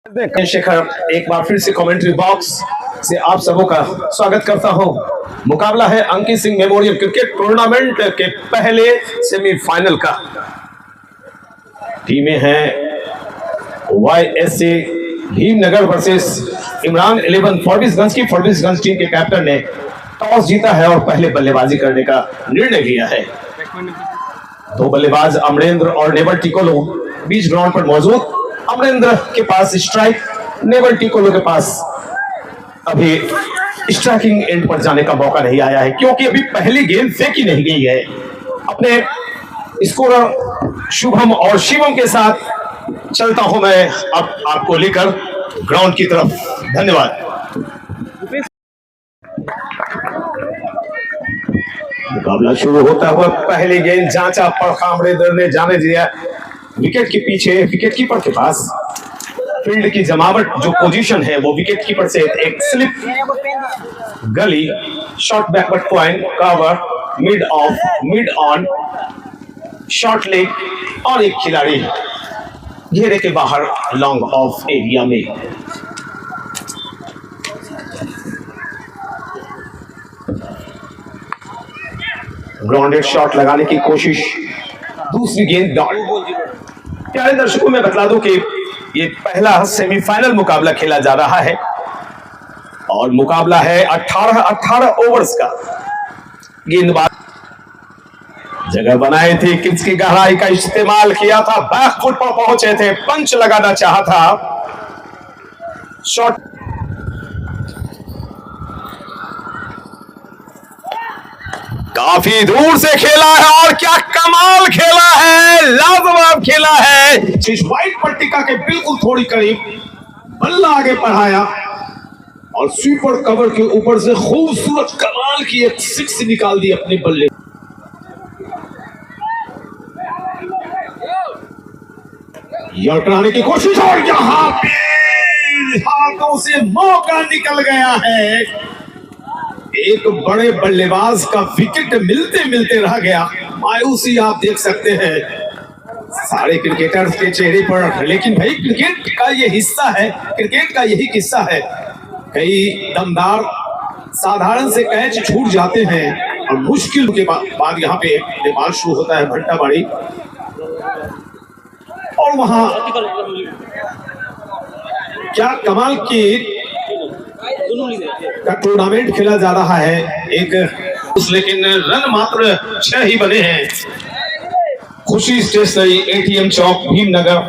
शेखर एक बार फिर से कमेंट्री बॉक्स से आप सबों का स्वागत करता हूं। मुकाबला है Ankit Singh memorial cricket tournament के पहले सेमीफाइनल का। टीमें हैं YSC भीमनगर वर्सेस इमरान 11 फॉर्बिसगंज की। फॉर्बिसगंज टीम के कैप्टन ने टॉस जीता है और पहले बल्लेबाजी करने का निर्णय लिया है। दो बल्लेबाज अमरेंद्र और नेवल टिकोलो बीच ग्राउंड पर मौजूद। अमरेंद्र के पास स्ट्राइक, नेवल टिकोलो के पास अभी स्ट्राइकिंग एंड पर जाने का मौका नहीं आया है क्योंकि अभी पहली गेंद फेंकी नहीं गई है। अपने स्कोरर शुभम और शिवम के साथ चलता हूं मैं अब आपको लेकर ग्राउंड की तरफ। धन्यवाद। मुकाबला शुरू होता हुआ पहली गेंद जांचा पर अमरेंद्र ने जाने दिया विकेट के पीछे, विकेट कीपर के पास। फील्ड की जमावट जो पोजीशन है वो विकेट कीपर से एक स्लिप, गली, short backward point, cover, mid of, mid on, short leg और एक खिलाड़ी घेरे के बाहर लॉन्ग ऑफ एरिया में। ग्राउंडेड शॉट लगाने की कोशिश, दूसरी गेंद डॉट। प्यारे दर्शकों में बतला दूं कि ये पहला सेमीफाइनल मुकाबला खेला जा रहा है और मुकाबला है 18 ओवर्स का। गेंदबाज जगह बनाए थे, किस की गहराई का इस्तेमाल किया था, बैक फुट पर पहुंचे थे, पंच लगाना चाहा था। शॉट काफी दूर से खेला है और क्या कमाल खेला है, लाजवाब खेला है। इस व्हाइट पट्टिका के बिल्कुल थोड़ी करीब बल्ला आगे बढ़ाया और स्वीपर कवर के ऊपर से खूबसूरत कमाल की एक सिक्स निकाल दी अपने बल्ले। यॉर्कर आने की कोशिश और यहां पे हाथों से मौका निकल गया है। एक बड़े बल्लेबाज का विकेट मिलते मिलते रह गया। मायूसी आप देख सकते हैं सारे क्रिकेटर्स के चेहरे पर, लेकिन भाई क्रिकेट का ये हिस्सा है, क्रिकेट का यही किस्सा है। कई दमदार साधारण से कैच छूट जाते हैं और मुश्किल के बाद यहाँ पे बल्लेबाज शुरू होता है भट्टाबाड़ी और वहां क्या कमाल की का टूर्नामेंट खेला जा रहा है। एक लेकिन रन मात्र 6 ही बने हैं। खुशी स्टेशनरी, ATM चौक, भीमनगर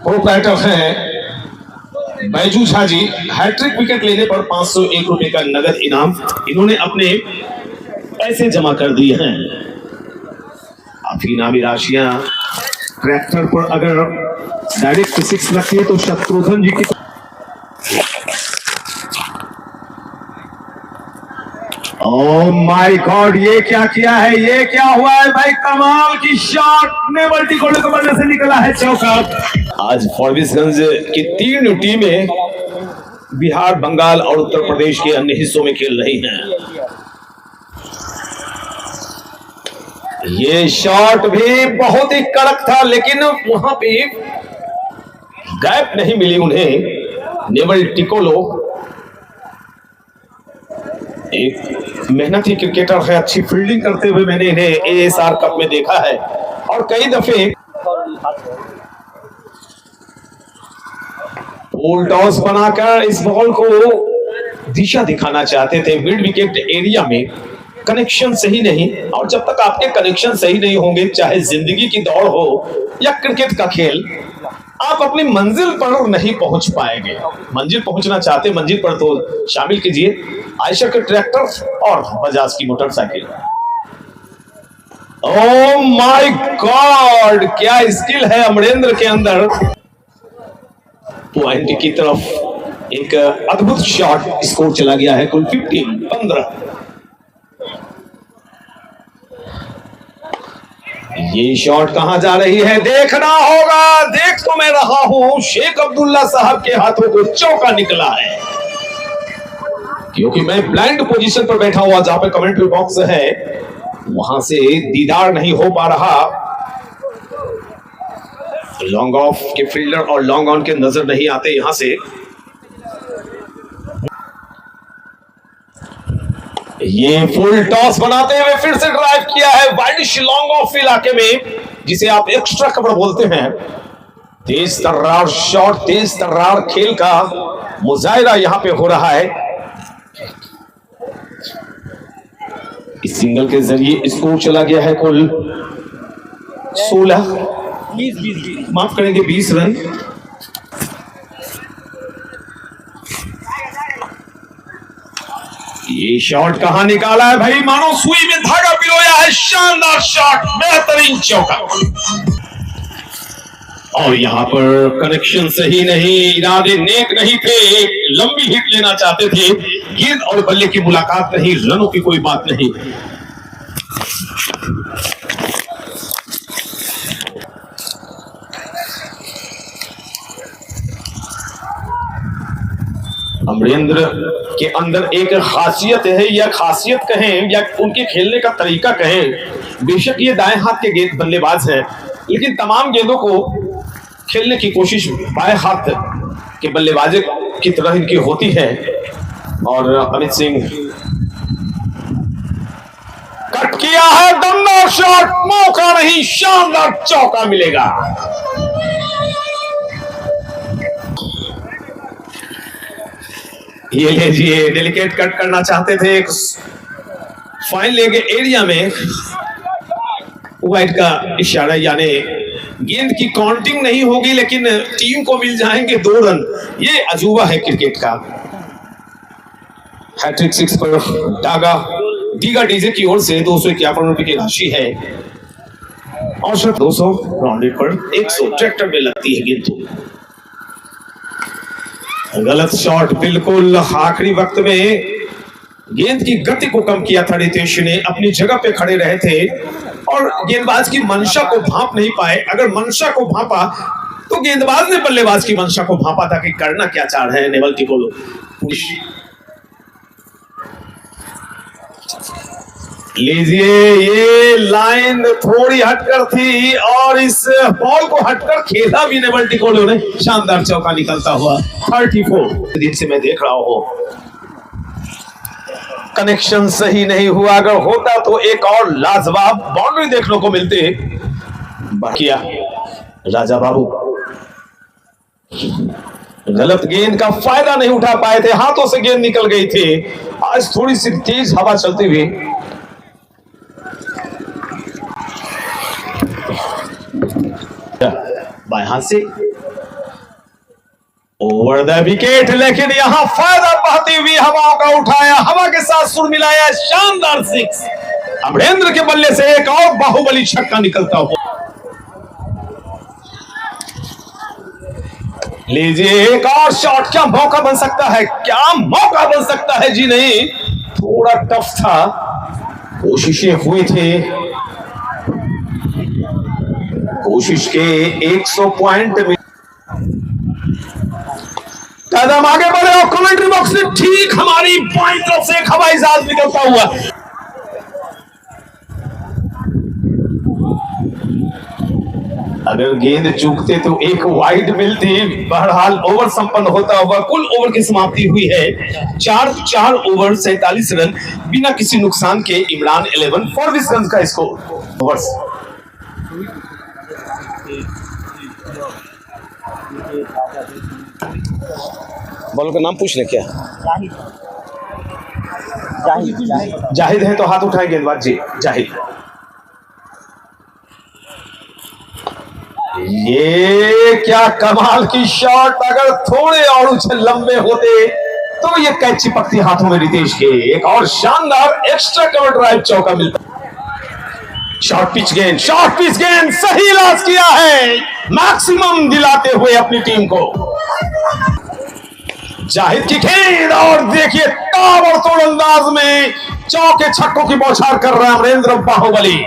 प्रोप्राइटर हैं बैजू झा जी। हैट्रिक विकेट लेने पर 501 रुपए का नगद इनाम इन्होंने अपने पैसे जमा कर दिए हैं। काफी इनामी राशियां ट्रैक्टर पर अगर डायरेक्ट 6 रखी है तो शत्रुघ्न जी की। ओह माय गॉड, ये क्या किया है, ये क्या हुआ है भाई। कमाल की शॉट, नेवल टिकोलो के बल्ले से निकला है चौका। आज फॉर्बिसगंज की 3 टीमें बिहार, बंगाल और उत्तर प्रदेश के अन्य हिस्सों में खेल रही हैं। ये शॉट भी बहुत ही कड़क था लेकिन वहां पे गैप नहीं मिली उन्हें। नेवल टिकोलो एक मेहनती क्रिकेटर है, अच्छी फील्डिंग करते हुए मैंने इन्हें ASR कप में देखा है और कई दफे फुल टॉस बनाकर इस बॉल को दिशा दिखाना चाहते थे। मिड विकेट एरिया में कनेक्शन सही नहीं, और जब तक आपके कनेक्शन सही नहीं होंगे, चाहे जिंदगी की दौड़ हो या क्रिकेट का खेल, आप अपनी मंजिल पर नहीं पहुंच पाएंगे। मंजिल पहुंचना चाहते, मंजिल पर तो शामिल कीजिए आयशर के ट्रैक्टर और बजाज की मोटरसाइकिल। ओह माय गॉड, क्या स्किल है अमरेंद्र के अंदर। पॉइंट की तरफ एक अद्भुत शॉट, स्कोर चला गया है कुल 15। ये शॉट कहां जा रही है देखना होगा। देख तो मैं रहा हूं, शेख अब्दुल्ला साहब के हाथों को चौका निकला है क्योंकि मैं ब्लाइंड पोजीशन पर बैठा हुआ जहां पे कमेंट्री बॉक्स है, वहां से दीदार नहीं हो पा रहा। लॉन्ग ऑफ के फील्डर और लॉन्ग ऑन के नजर नहीं आते यहां से। ये फुल टॉस बनाते हुए फिर से ड्राइव किया है वाइडिश लॉन्ग ऑफ इलाके में, जिसे आप एक्स्ट्रा कवर बोलते हैं। तेज तर्रार शॉट, तेज तर्रार खेल का मुजाहिरा यहां पे हो रहा है। इस सिंगल के जरिए स्कोर चला गया है कुल 16, माफ करेंगे 20 रन। ये शॉट कहां निकाला है भाई, मानो सुई में धागा पिरोया है। शानदार शॉट, बेहतरीन चौका। और यहां पर कनेक्शन सही नहीं, इरादे नेक नहीं थे, एक लंबी हिट लेना चाहते थे। गेंद और बल्ले की मुलाकात नहीं, रनों की कोई बात नहीं। अमरेंद्र के अंदर एक खासियत है, या खासियत कहें या उनके खेलने का तरीका कहें। बेशक ये दाएं हाथ के गेंद बल्लेबाज हैं, लेकिन तमाम गेंदों को खेलने की कोशिश बाएं हाथ के बल्लेबाज की तरह इनकी होती है। और अमित सिंह कट किया है, दमदार शॉट, मौका नहीं, शानदार चौका मिलेगा। ये लीजिए, डेलिकेट कट करना चाहते थे, एक फाइन लेंगे एरिया में, वाइड का इशारा, यानी गेंद की काउंटिंग नहीं होगी लेकिन टीम को मिल जाएंगे 2 रन। ये अजूबा है क्रिकेट का। हैट्रिक 6 पर डीगा डीजे की ओर से 251 रुपए की राशि है। और सिर्फ 200 राउंडेड पर 100 ट्रैक्टर में लगती है गेंद। गलत शॉट, बिल्कुल आखिरी वक्त में गेंद की गति को कम किया था रितेश ने। अपनी जगह पे खड़े रहे थे और गेंदबाज की मंशा को भांप नहीं पाए। अगर मंशा को भांपा तो गेंदबाज ने बल्लेबाज की मंशा को भांपा था कि करना क्या चाह रहे हैं नेवल टिकोलो। लीजिए, ये लाइन थोड़ी हटकर थी और इस बॉल को हटकर खेला भी नेवल टिकोलो ने। शानदार चौका निकलता हुआ 34 दिन से मैं देख रहा हूं। कनेक्शन सही नहीं हुआ, अगर होता तो एक और लाजवाब बाउंड्री देखने को मिलते। बाकिया राजा बाबू गलत गेंद का फायदा नहीं उठा पाए थे, हाथों से गेंद निकल गई थी। आज थोड़ी सी तेज हवा चलती हुई बाएं हाथ से ओवर द विकेट, लेकिन यहां फायदा पाती हुई हवाओं का उठाया, हवा के साथ सुर मिलाया, शानदार 6। अमरेंद्र के बल्ले से एक और बाहुबली छक्का निकलता हुआ। लीजिए, एक और शॉट, क्या मौका बन सकता है, क्या मौका बन सकता है। जी नहीं, थोड़ा टफ था, कोशिशें हुई थी, कोशिश के 100 पॉइंट में कदम आगे बढ़े और कमेंट्री बॉक्स से ठीक हमारी बाईं तरफ से एक हवाई जहाज निकलता हुआ। अगर गेंद चूकते तो एक वाइड मिलती। बहरहाल ओवर संपन्न होता हुआ कुल ओवर की समाप्ति हुई है 4 ओवर 47 रन बिना किसी नुकसान के। इमरान 11 फॉर 20 रन का स्कोर। ओवर्स बॉल का नाम पूछ ले क्या? जाहिद है तो हाथ उठाए गेंदबाज जी। जाहिद, ये क्या कमाल की शॉट, अगर थोड़े और उछल लंबे होते तो ये कैच चिपकती हाथों में रितेश के। एक और शानदार एक्स्ट्रा कवर ड्राइव चौका मिलता। शॉर्ट पिच गेंद, शॉर्ट पिच गेंद, सही इलाज किया है, मैक्सिमम दिलाते हुए अपनी टीम को। जाहिद की गेंद और देखिए ताबड़तोड़ अंदाज में चौके छक्कों की बौछार कर रहा है अमरेंद्र बाहुबली।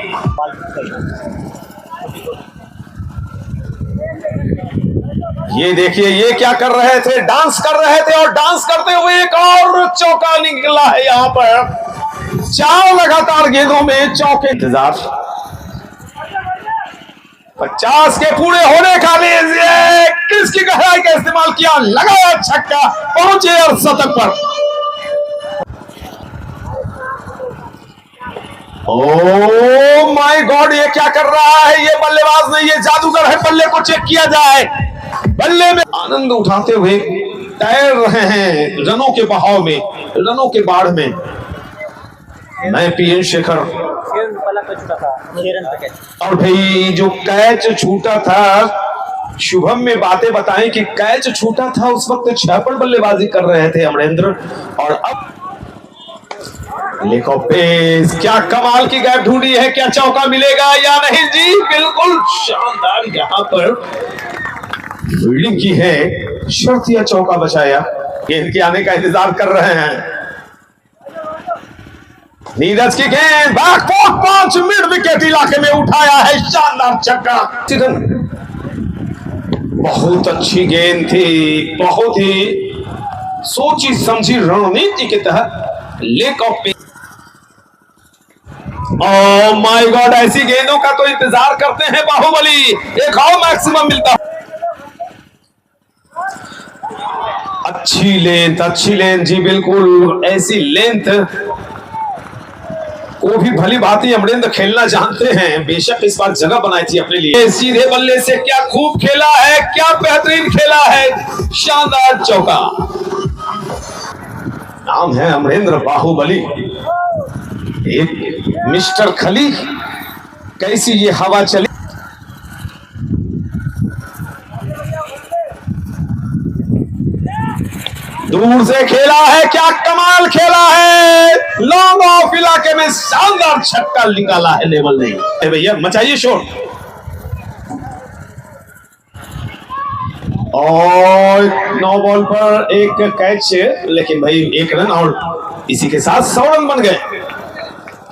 ये देखिए, ये क्या कर रहे थे, डांस कर रहे थे और डांस करते हुए एक और चौका निकला है। यहां पर 4 लगातार गेंदों में चौके। इंतजार, 50 के पूरे होने का लीजिए, किसकी गहराई का इस्तेमाल किया, लगाया छक्का, पहुंचे और शतक पर। ओ माय गॉड, ये क्या कर रहा है, ये बल्लेबाज नहीं, ये जादूगर है। बल्ले को चेक किया जाए, बल्ले में आनंद उठाते हुए तैर रहे हैं रनों के बहाव में, रनों के बाढ़ में। मैं पीएन शेखर, और भाई जो कैच छूटा था, शुभम में बातें बताएं कि कैच छूटा था उस वक्त 6 पर बल्लेबाजी कर रहे थे अमरेंद्र, और अब लेको पेस, क्या कमाल की गैप ढूंढी है, क्या चौका मिलेगा या नहीं जी, बिल्कुल शानदार यहां पर फील्डिंग की है, शर्त या चौका बचाया। गेंद के आने का इंतजार कर रहे हैं। नीरज की गेंद बैकफुट 5 मिड विकेट इलाके में उठाया है, शानदार छक्का। बहुत अच्छी गेंद थी, बहुत ही सोची समझी रणनीति के तहत लेक ऑफ पे। ओह माय गॉड, ऐसी गेंदों का तो इंतजार करते हैं बाहुबली, एक और मैक्सिमम मिलता। अच्छी लेंथ जी, बिल्कुल ऐसी लेंथ वो भी भली भांति अमरेंद्र खेलना जानते हैं। बेशक इस बार जगह बनाई थी अपने लिए। सीधे बल्ले से क्या खूब खेला है, क्या बेहतरीन खेला है, शानदार चौका। नाम है अमरेंद्र बाहुबली, एक मिस्टर खली। कैसी ये हवा चली, दूर से खेला है, क्या कमाल खेला है, लॉन्ग ऑफ इलाके में शानदार छक्का निकाला है लेवल नहीं। भैया मचाइए शोर। और 9 बॉल पर एक कैच, लेकिन भाई 1 रन, और इसी के साथ 100 रन बन गए।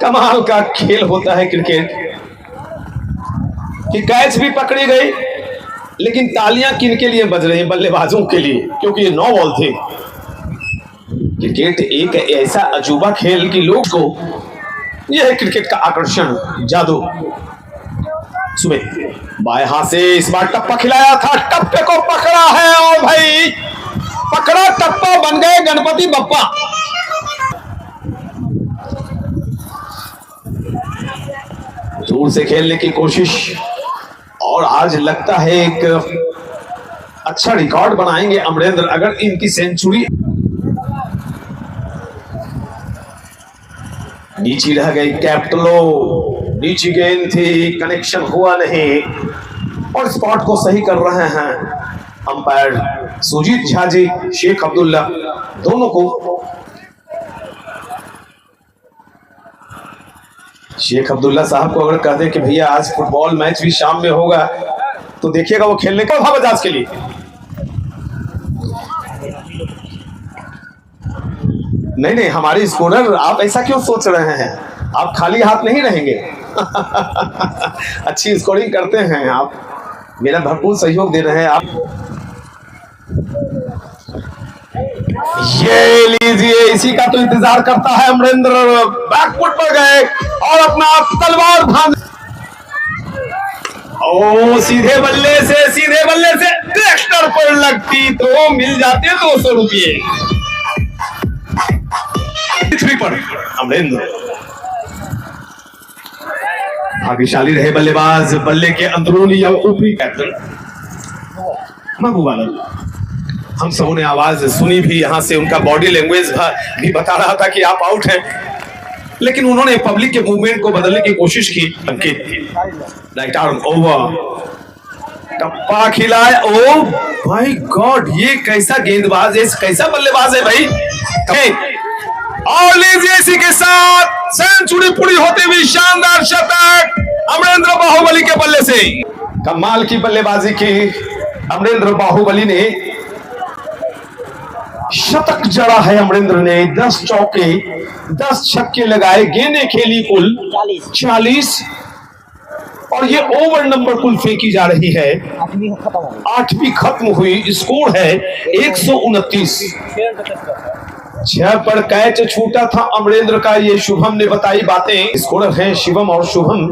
कमाल का खेल होता है क्रिकेट कि कैच भी पकड़ी गई, लेकिन तालियां किनके लिए बज रही हैं, बल्लेबाजों के लिए, क्योंकि ये 9 बॉल थे। क्रिकेट एक ऐसा अजूबा खेल कि लोग को, यह है क्रिकेट का आकर्षण, जादू। सुबह बाएं हाथ से इस बार टप्पा खिलाया था, टप्पे को पकड़ा है, और भाई पकड़ा टप्पा, बन गए गणपति बप्पा। दूर से खेलने की कोशिश, और आज लगता है एक अच्छा रिकॉर्ड बनाएंगे अमरेंद्र अगर इनकी सेंचुरी। नीचे रह गई कैप्टलो, नीची गेंद थी, कनेक्शन हुआ नहीं, और स्पॉट को सही कर रहे हैं अंपायर सुजीत झा जी, शेख अब्दुल्ला, दोनों को। शेख अब्दुल्ला साहब को अगर कहते कि भैया आज फुटबॉल मैच भी शाम में होगा, तो देखिएगा वो खेलने का था बजाज के लिए। नहीं, हमारे स्कोरर, आप ऐसा क्यों सोच रहे हैं, आप खाली हाथ नहीं रहेंगे। अच्छी स्कोरिंग करते हैं आप, मेरा भरपूर सहयोग दे रहे हैं आप। ये लीजिए, इसी का तो इंतजार करता है अमरेंद्र। बैकफुट पर गए और अपना तलवार भांज। ओ सीधे बल्ले से ट्रैक्टर पर लगती तो मिल जाते 200 रुपये। पर अमरेंद्र भाग्यशाली रहे बल्लेबाज, बल्ले के अंदरूनी या ऊपरी कैप्टन महबूबाला। हम सबों ने आवाज सुनी भी, यहां से उनका बॉडी लैंग्वेज भी बता रहा था कि आप आउट हैं, लेकिन उन्होंने पब्लिक के मूवमेंट को बदलने की कोशिश की। राइट आर्म ओवर, टप्पा खिलाए। ओ भाई गॉड, ये कैसा गेंदबाज है, कैसा बल्लेबाज है भाई। और लीजिए इसी के साथ सेंचुरी पूरी होते हुए शानदार शतक अमरेंद्र बाहुबली के बल्ले से। कमाल की बल्लेबाजी की अमरेंद्र बाहुबली ने, शतक जड़ा है अमरेंद्र ने। 10 चौके 10 छक्के लगाए, गेंदें खेली कुल 40, और ये ओवर नंबर कुल फेंकी जा रही है। 8वीं खत्म हुई, स्कोर है 129। 6 पर कैच छूटा था अमरेंद्र का, ये शुभम ने बताई बातें। स्कोरर हैं शिवम और शुभम।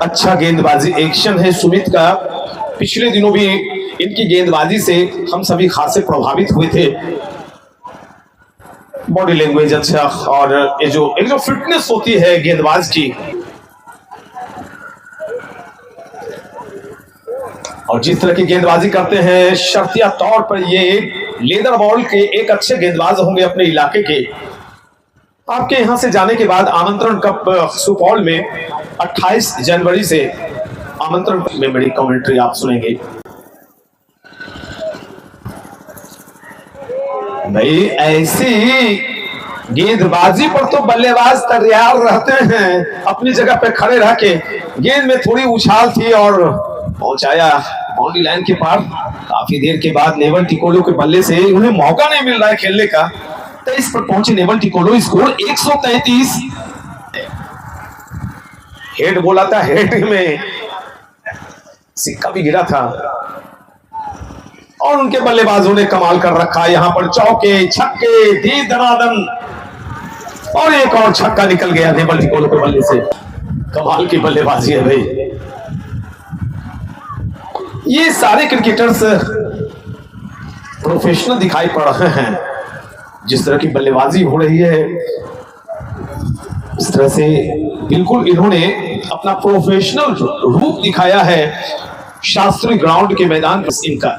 अच्छा गेंदबाजी एक्शन है सुमित का। पिछले दिनों भी इनकी गेंदबाजी से हम सभी खासे प्रभावित हुए थे। बॉडी लैंग्वेज अच्छा, और ये जो फिटनेस होती है गेंदबाज की, और जिस तरह की गेंदबाजी करते हैं, शर्तिया तौर पर ये लेदर बॉल के एक अच्छे गेंदबाज होंगे अपने इलाके के। आपके यहां से जाने के बाद आमंत्रण कप सुपौल में 28 जनवरी से आमंत्रण में मेरी कमेंट्री आप सुनेंगे। भाई ऐसी गेंदबाजी पर तो बल्लेबाज तैयार रहते हैं, अपनी जगह पे खड़े रह के। गेंद में थोड़ी उछाल थी और पहुंचाया बाउंड्री लाइन के पार। काफी देर के बाद नेवल टिकोलो के बल्ले से उन्हें मौका नहीं मिल रहा है खेलने का। 23 पर पहुंचे नेवल टिकोलो, स्कोर 133। हेड बोला था, हेड में सिक्का भी गिरा था और उनके बल्लेबाजों ने कमाल कर रखा। यहां पर चौके छक्के धी धनाधन, और एक और छक्का निकल गया नेवल टिकोलो के बल्ले से। कमाल की बल्लेबाजी है भाई। ये सारे क्रिकेटर्स प्रोफेशनल दिखाई पड़ रहे हैं। जिस तरह की बल्लेबाजी हो रही है, इस तरह से बिल्कुल इन्होंने अपना प्रोफेशनल रूप दिखाया है शास्त्री ग्राउंड के मैदान पर। इनका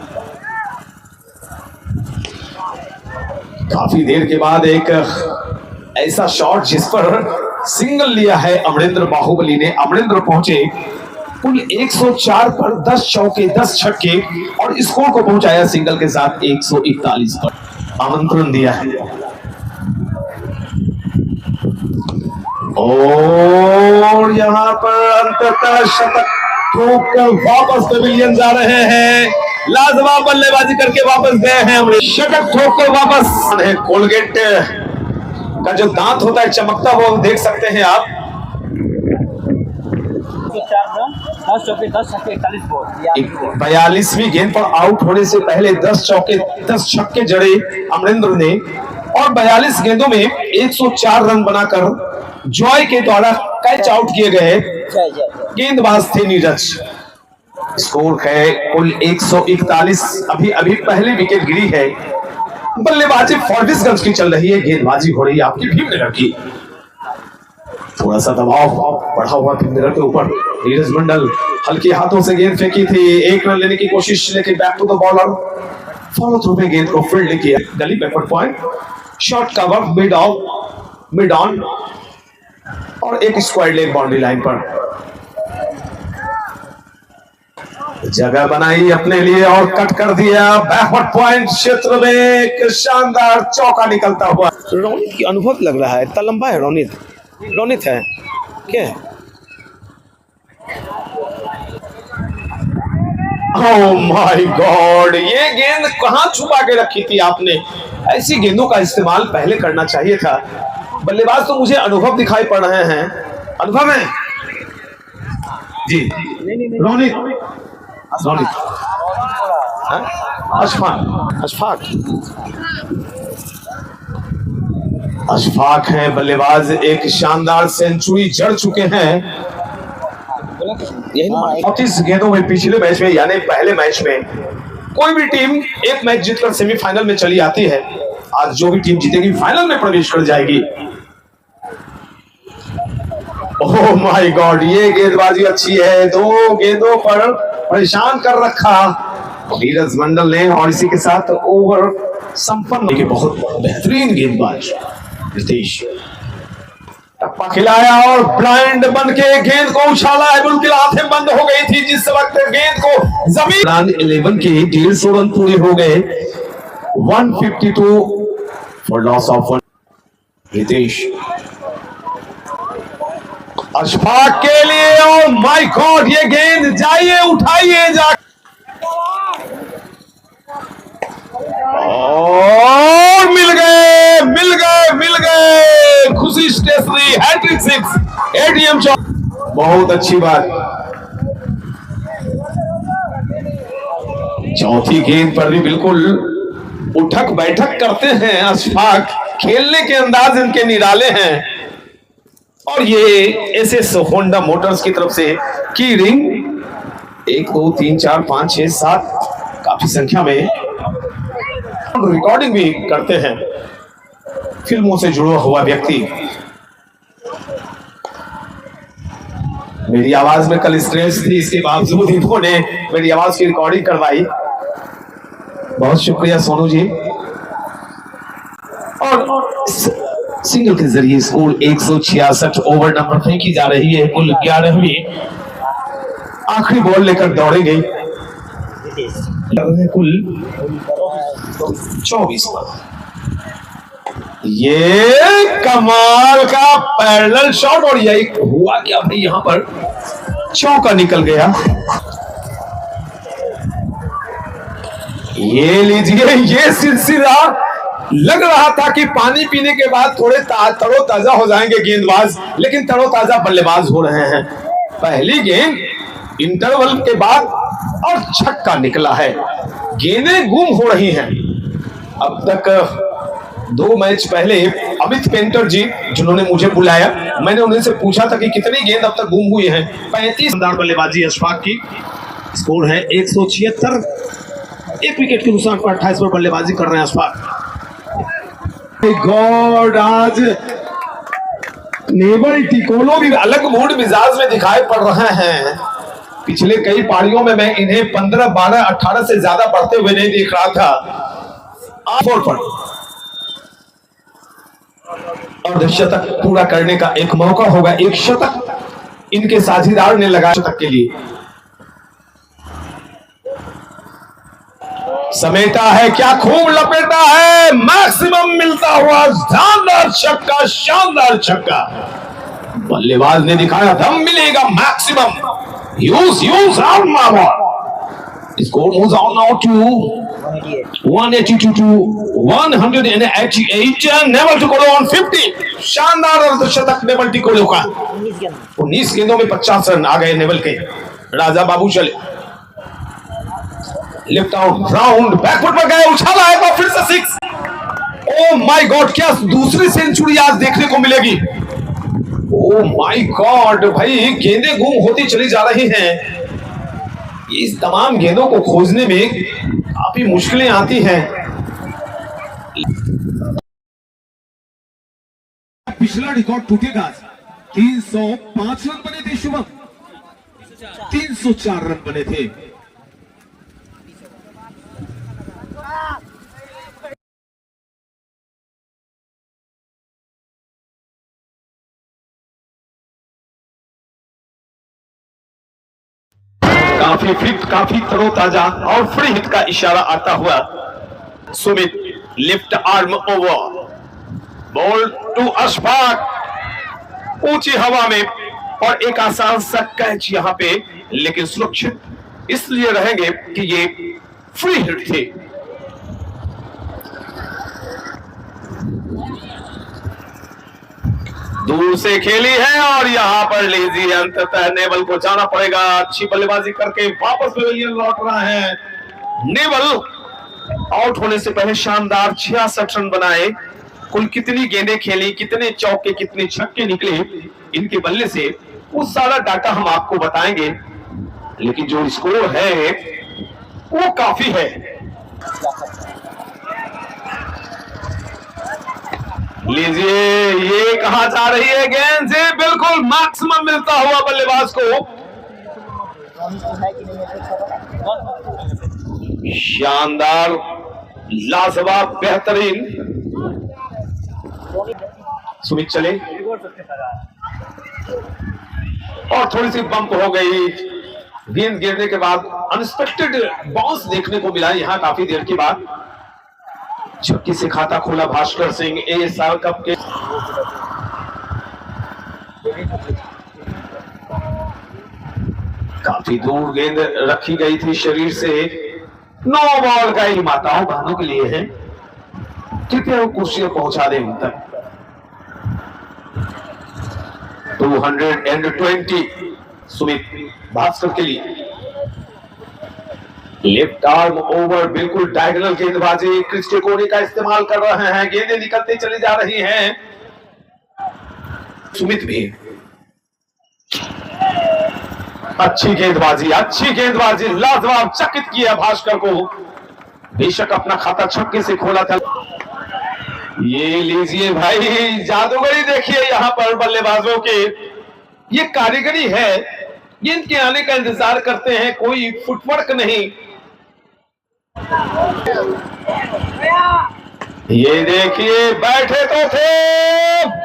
काफी देर के बाद एक ऐसा शॉट जिस पर सिंगल लिया है अमरेंद्र बाहुबली ने। अमरेंद्र पहुंचे कुल 104 पर 10 चौके 10 छक्के और स्कोर को पहुंचाया सिंगल के साथ 141 पर। आमंत्रण दिया है और यहां पर अंततः शतक ठोक वापस पेविलियन जा रहे हैं। लाजवाब बल्लेबाजी करके वापस गए हैं, शतक ठोक कर वापस। कोलगेट का जो दांत होता है चमकता, वो देख सकते हैं आप। 42वीं गेंद पर आउट होने से पहले 10 चौके 10 छक्के जड़े अमरेंद्र ने और 42 गेंदों में 104 रन बनाकर जॉय के द्वारा कैच आउट किए गए गेंदबाज थे नीरज। स्कोर है कुल 141। अभी अभी पहली विकेट गिरी है। बल्लेबाजी फॉर्टिसगंज की चल रही है, गेंदबाजी हो रही है आपकी भीमनगर की। थोड़ा सा दबाव बढ़ा हुआ भीमनगर के ऊपर। नीरज मंडल हल्के हाथों से गेंद फेंकी थी, 1 रन लेने की कोशिश, लेकिन back to the bowler follow through में गेंद को फील्ड किया। Gully backward point, shot cover mid on और एक स्क्वायर लेग बाउंड्री लाइन पर। जगह बनाई अपने लिए और कट कर दिया बैकवर्ड पॉइंट क्षेत्र में। एक शानदार चौका निकलता हुआ। रोनित की अनुभव लग रहा है, इतना लंबा है रोनित है क्या? ओह माय गॉड, ये गेंद कहां छुपा के रखी थी आपने? ऐसी गेंदों का इस्तेमाल पहले करना चाहिए था। बल्लेबाज तो मुझे अनुभव दिखाई पड़ रहे हैं। अनुभव है जी? रोनित अशफाक है बल्लेबाज, एक शानदार सेंचुरी जड़ चुके हैं 34 गेंदों में पिछले मैच में, यानी पहले मैच में। कोई भी टीम एक मैच जीतकर सेमीफाइनल में चली आती है। आज जो भी टीम जीतेगी फाइनल में प्रवेश कर जाएगी। ओह माय गॉड, ये गेंदबाजी अच्छी है। 2 गेंदों पर परेशान कर रखा नीरज मंडल ने और इसी के साथ ओवर संपन्न के बहुत बेहतरीन गेंदबाज रितेश टप्पा खिलाया और ब्लाइंड बन के गेंद को उछाला है। बिल्कुल आंखें बंद हो गई थी जिस वक्त गेंद को जमीन। रन 11 के 150 रन पूरे हो गए। 152 for loss of 1। Ritesh Ashfaq के लिए, और माय गॉड, ये गेंद जाइए उठाइए जा, और मिल गए खुशी स्टेशनरी हैट्रिक 6 एटीएम चौक। बहुत अच्छी बात। चौथी गेंद पर भी बिल्कुल उठक बैठक करते हैं अशफाक। खेलने के अंदाज इनके निराले हैं। और ये एसएस होंडा मोटर्स की तरफ से की रिंग 1 2 3 4 5 6 7 काफी संख्या में रिकॉर्डिंग भी करते हैं फिल्मों से जुड़ा हुआ व्यक्ति। मेरी आवाज में कल स्ट्रेस थी, इसके बावजूद इन्होंने मेरी आवाज की रिकॉर्डिंग करवाई। बहुत शुक्रिया सोनू जी। और सिंगल के जरिए स्कोर 166 ओवर नंबर फेंकी जा रही है। कुल 11वीं आखिरी बॉल लेकर दौड़ेंगे। कुल 24 पर ये कमाल का पैरेलल शॉट और यही हुआ क्या भाई, यहां पर चौका निकल गया। ये लीजिए, ये सिलसिला लग रहा था कि पानी पीने के बाद थोड़े तरोताजा हो जाएंगे गेंदबाज, लेकिन तरोताजा बल्लेबाज हो रहे हैं। पहली गेंद इंटरवल के बाद और छक्का निकला है। गेंदें गुम हो रही हैं। अब तक 2 मैच पहले अमित पेंटर जी जिन्होंने मुझे बुलाया, मैंने उन्हें से पूछा था कि कितनी गेंद अब तक गुम हुई हैं। 35 बल्लेबाजी अशफाक की। स्कोर है 176। 1 विकेट के नुकसान पर 28 पर बल्लेबाजी कर रहे हैं अशफाक। गॉड, आज नेवल टिकोलो भी अलग मूड मिजाज में दिखाई पड़ रहे हैं। पिछले कई पारियों में मैं इन्हें 15 12 18 से ज्यादा बढ़ते हुए नहीं देख रहा था। 4 पर और शतक पूरा करने का एक मौका होगा। एक शतक इनके साझीदार ने लगाया शतक के लिए। समेटा है, क्या खूब लपेटा है, मैक्सिमम मिलता हुआ शानदार छक्का, शानदार छक्का। बल्लेबाज ने दिखाया दम मिलेगा मैक्सिमम। यूज आउट मामा। Score moves on now to 182 to 188। Naval Tikolo on 50। शानदार अर्धशतक नेवल टिकोलो का। 19 गेंदों में 50 रन आ गए नेवल के। राजा बाबू चले, लेफ्ट आउट राउंड बैकफुट पर गए, उछाला है तो फिर से 6। ओह माय गॉड, क्या दूसरी सेंचुरी आज देखने को मिलेगी। ओह माय गॉड भाई, गेंदें गुम होती चली जा रही हैं। इस तमाम गेंदों को खोजने में काफी मुश्किलें आती हैं। पिछला रिकॉर्ड टूटेगा। 305 रन बने थे शुभम, 304 रन बने थे। काफी फिट, काफी तरोताजा और फ्री हिट का इशारा आता हुआ Sumit. Left arm over, ball to Ashfaq. ऊंची हवा में और एक आसान सा कैच यहां पे, लेकिन सुरक्षित इसलिए रहेंगे कि ये फ्री हिट थे। दूर से खेली है और यहां पर लीजिए अंततः नेवल को जाना पड़ेगा। अच्छी बल्लेबाजी करके वापस पवेलियन लौट रहा है नेवल। आउट होने से पहले शानदार 66 रन बनाए। कुल कितनी गेंदें खेली, कितने चौके, कितने छक्के निकले इनके बल्ले से, वो सारा डाटा हम आपको बताएंगे, लेकिन जो स्कोर है वो काफी है। लीजिए, ये कहा जा रही है गेंद से बिल्कुल मैक्सिमम मिलता हुआ बल्लेबाज को। शानदार, लाजवाब, बेहतरीन। सुमित चले और थोड़ी सी बंप हो गई। गेंद गिरने के बाद अनएक्सपेक्टेड बाउंस देखने को मिला यहां काफी देर के बाद। छक्के से खाता खोला भास्कर सिंह। एएसआर कप के काफी दूर गेंद रखी गई थी शरीर से। 9 बॉल का ही माताओं बहनों के लिए है, कृपया वो कुर्सियां पहुंचा दें उन तक। 220 सुमित भास्कर के लिए। लेफ्ट आर्म ओवर, बिल्कुल डायगोनल गेंदबाजी। क्रिस्टे कोहली का इस्तेमाल कर रहे हैं। गेंदें निकलती चली जा रही हैं। सुमित भी अच्छी गेंदबाजी लाजवाब, चकित किया भास्कर को। बेशक अपना खाता छक्के से खोला था। ये लीजिए भाई, जादूगरी देखिए यहाँ पर बल्लेबाजों के, ये कारीगरी है। ये इनके आने का इंतजार करते हैं, कोई फुटवर्क नहीं। ये देखिए, बैठे तो थे,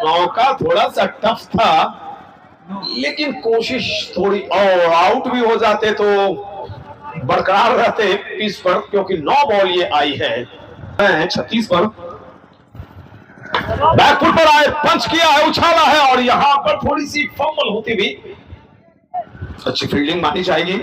मौका थोड़ा सा टफ था, लेकिन कोशिश थोड़ी, और आउट भी हो जाते तो बरकरार रहते पिच पर, क्योंकि 9 बॉल ये आई है 36 पर। बैकफुट पर आए, पंच किया है, उछाला है, और यहां पर थोड़ी सी फंबल होती भी अच्छी फील्डिंग मानी जाएगी।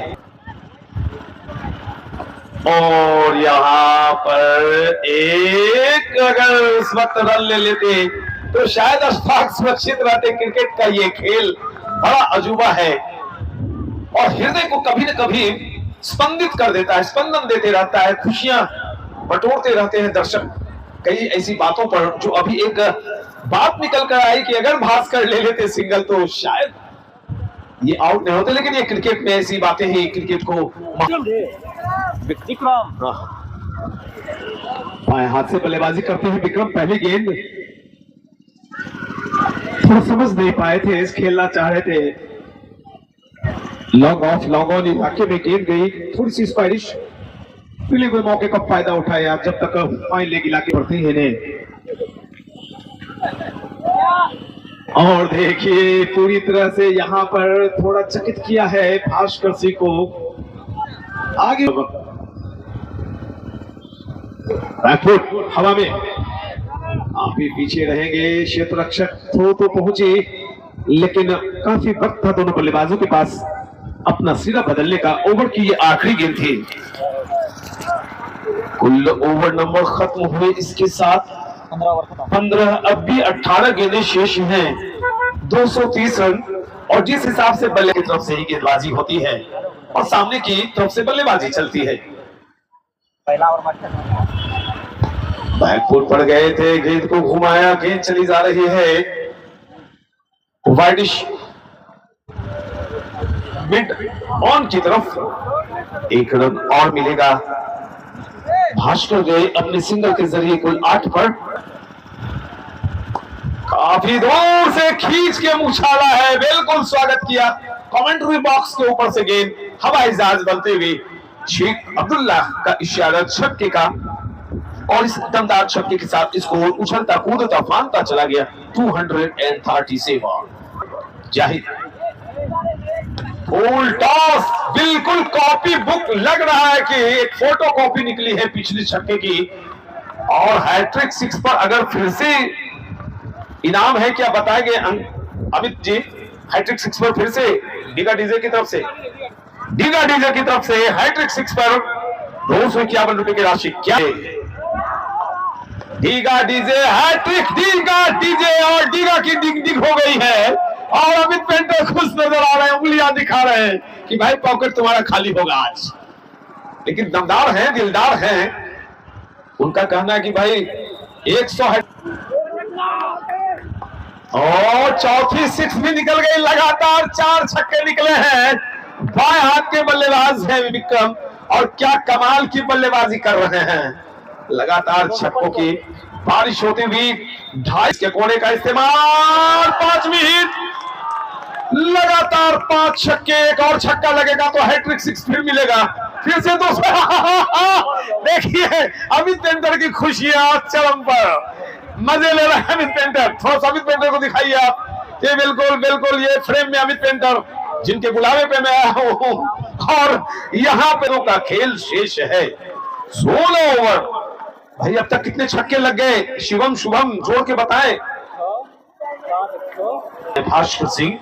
और यहां पर एक अगर इस वक्त रन ले लेते तो शायद अशफाक सुरक्षित रहते। क्रिकेट का ये खेल बड़ा अजूबा है और हृदय को कभी न कभी स्पंदित कर देता है, स्पंदन देते रहता है, खुशियां बटोरते रहते हैं दर्शक कई ऐसी बातों पर। जो अभी एक बात निकल कर आई कि अगर भास्कर ले लेते सिंगल तो शायद ये आउट नहीं होते, लेकिन ये क्रिकेट में ऐसी बातें ही क्रिकेट को बाएं हाथ से बल्लेबाजी करते हैं विक्रम। पहली गेंद थोड़ा समझ नहीं पाए थे, इस खेलना चाह रहे थे, लॉन्ग ऑफ लॉन्ग ऑन इलाके में गेंद गई, थोड़ी सी स्पाइरिश मिले हुए मौके का फायदा उठाया। जब तक फाइन लेग इलाके बढ़ते हैं और देखिए पूरी तरह से यहाँ पर थोड़ा चकित किया है भास्कर सिंह को। आगे हवा में आप ही पीछे रहेंगे, क्षेत्र रक्षक थ्रो तो पहुंचे, लेकिन काफी वक्त था दोनों बल्लेबाजों के पास अपना सिरा बदलने का। ओवर की ये आखिरी गेंद थी। कुल ओवर नंबर खत्म हुए इसके साथ 15, अब भी 18 गेंदें शेष हैं, 230 रन। और जिस हिसाब से बल्ले की तरफ से ही गेंदबाजी होती है और सामने की तरफ से बल्लेबाजी चलती है। बैकफुट पड़ गए थे, गेंद को घुमाया, गेंद चली जा रही है वाइडिश मिड ऑन की तरफ। एक रन और मिलेगा। भास्कर गए अपने सिंगल के जरिए कुल 8 पर। काफी दूर से खींच के उछाला है, बिल्कुल स्वागत किया कमेंट्री बॉक्स के ऊपर से गेंद हवाई जहाज बनते हुए शेख अब्दुल्ला का इशारा छक्के का, और इस दमदार छक्के के साथ स्कोर उछलता कूदता फांदता चला गया 237। जाहिद फुल टॉस, बिल्कुल कॉपी बुक लग रहा है कि एक फोटो कॉपी निकली है पिछले छक्के की। और हैट्रिक 6 पर अगर फिर से इनाम है क्या बताएंगे अमित जी? हैट्रिक 6 पर फिर से डीगा डीजे की तरफ से हैट्रिक 6 पर 251 रुपए की राशि क्या है? डीगा डीजे हैट्रिक, डीगा डीजे, और डीगा की डिग हो गई है। और अमित पेंटर खुश नजर आ रहे हैं, उंगलियां दिखा रहे हैं कि भाई पॉकेट तुम्हारा खाली होगा आज। लेकिन दमदार हैं, दिलदार हैं, उनका कहना है कि भाई 100 है। और चौथी 6 भी निकल गई, लगातार 4 छक्के निकले हैं। बाएं हाथ के बल्लेबाज हैं विक्रम, और क्या कमाल की बल्लेबाजी कर रहे हैं। लगातार छक्कों की बारिश होती हुई 2.5 के कोने का इस्तेमाल, 5वीं हिट, लगातार 5 छक्के। एक और छक्का लगेगा तो हैट्रिक 6 फिर मिलेगा, फिर से देखिए अमित पेंटर की खुशियां चरम पर, मजे ले रहे हैं अमित पेंटर। थोड़ा सा अमित पेंटर को दिखाइए आप। ये बिल्कुल ये फ्रेम में अमित पेंटर, जिनके बुलावे पे मैं आया हूं। और यहाँ पे का खेल शेष है 16 ओवर। भाई अब तक कितने छक्के लग गए? शुभम जोड़ के बताएं। भास्कर सिंह,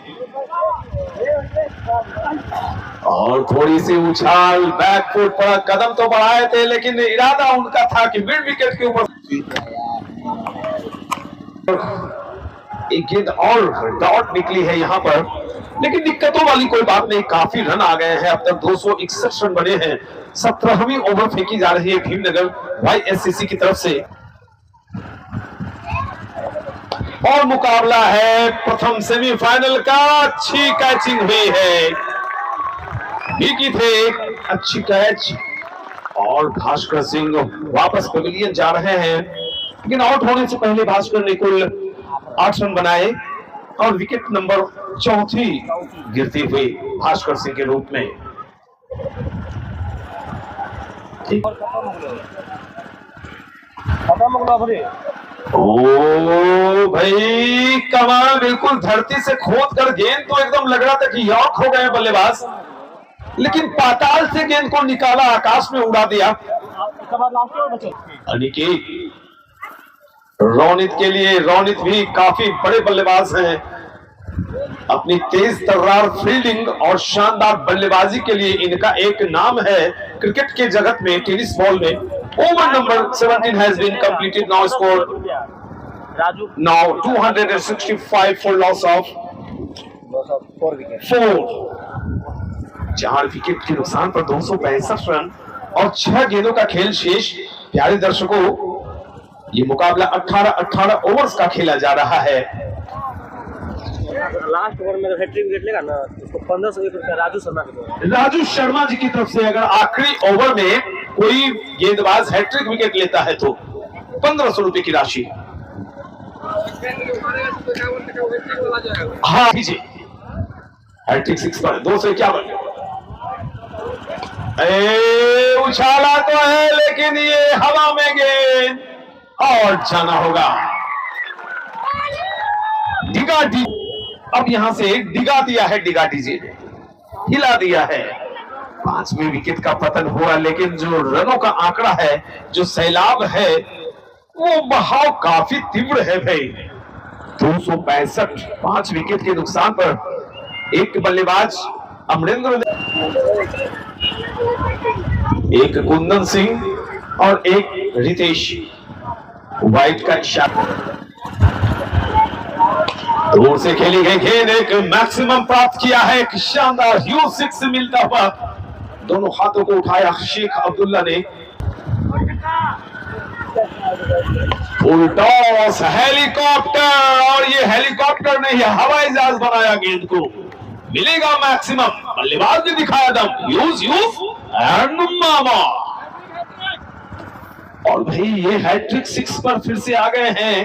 और थोड़ी सी उछाल, बैकफुट पर कदम तो बढ़ाए थे, लेकिन इरादा उनका था कि मिड विकेट के ऊपर एक गेंद और डॉट निकली है यहाँ पर। लेकिन दिक्कतों वाली कोई बात नहीं, काफी रन आ गए हैं। अब तक 261 रन बने हैं। 17वीं ओवर फेंकी जा रही है भीमनगर YSCC की तरफ से। और मुकाबला है प्रथम सेमीफाइनल का। अच्छी कैचिंग हुई है, विकी थे, अच्छी कैच। और भास्कर सिंह वापस पवेलियन जा रहे हैं, लेकिन आउट होने से पहले भास्कर ने कुल 8 रन बनाए और विकेट नंबर 4 गिरती हुई भास्कर सिंह के रूप में। ओ भाई कमाल, बिल्कुल धरती से खोद कर गेंद तो एकदम लग रहा था कि यॉर्क हो गए बल्लेबाज, लेकिन पाताल से गेंद को निकाला, आकाश में उड़ा दिया। अनिकेत रोनित के लिए, रोनित भी काफी बड़े बल्लेबाज हैं, अपनी तेज तर्रार फील्डिंग और शानदार बल्लेबाजी के लिए इनका एक नाम है क्रिकेट के जगत में, टेनिस बॉल में। Over number 17 has been completed, now scored now 265 for loss of 4। 4 wicket के नुकसान पर 265 रन और 6 गेंदों का खेल शेष। प्यारे दर्शकों, ये मुकाबला 18 ओवर्स का खेला जा रहा है। लास्ट ओवर में हैट्रिक विकेट लेगा ना, उसको 1501 रुपया राजू शर्मा जी की तरफ से अगर आखिरी ओवर में कोई गेंदबाज हैट्रिक विकेट लेता है तो 1500 रुपए की राशि। हाँ जी, हैट्रिक 6 पर 251। उछाला तो है, लेकिन ये हवा में गेंद और जाना होगा। डिगा डी, अब यहां से डिगा दिया है, डिगा डीजे ने हिला दिया है। 5वें विकेट का पतन हुआ, लेकिन जो रनों का आंकड़ा है, जो सैलाब है, वो बहाव काफी तीव्र है भाई। 265, 5 विकेट के नुकसान पर एक बल्लेबाज अमरेंद्र, एक कुंदन सिंह और एक रितेश। वाइट का इशारा, दूर से खेली गई गेंद, एक मैक्सिमम प्राप्त किया है, एक शानदार ह्यूज 6 मिलता हुआ। दोनों हाथों को उठाया शेख अब्दुल्ला ने। फुल टॉस, हेलीकॉप्टर, और ये हेलीकॉप्टर ने ही हवाई जहाज बनाया गेंद को। मिलेगा मैक्सिमम, बल्लेबाज ने दिखाया दम, यूज एंड मामा। और भाई ये हैट्रिक 6 पर फिर से आ गए हैं।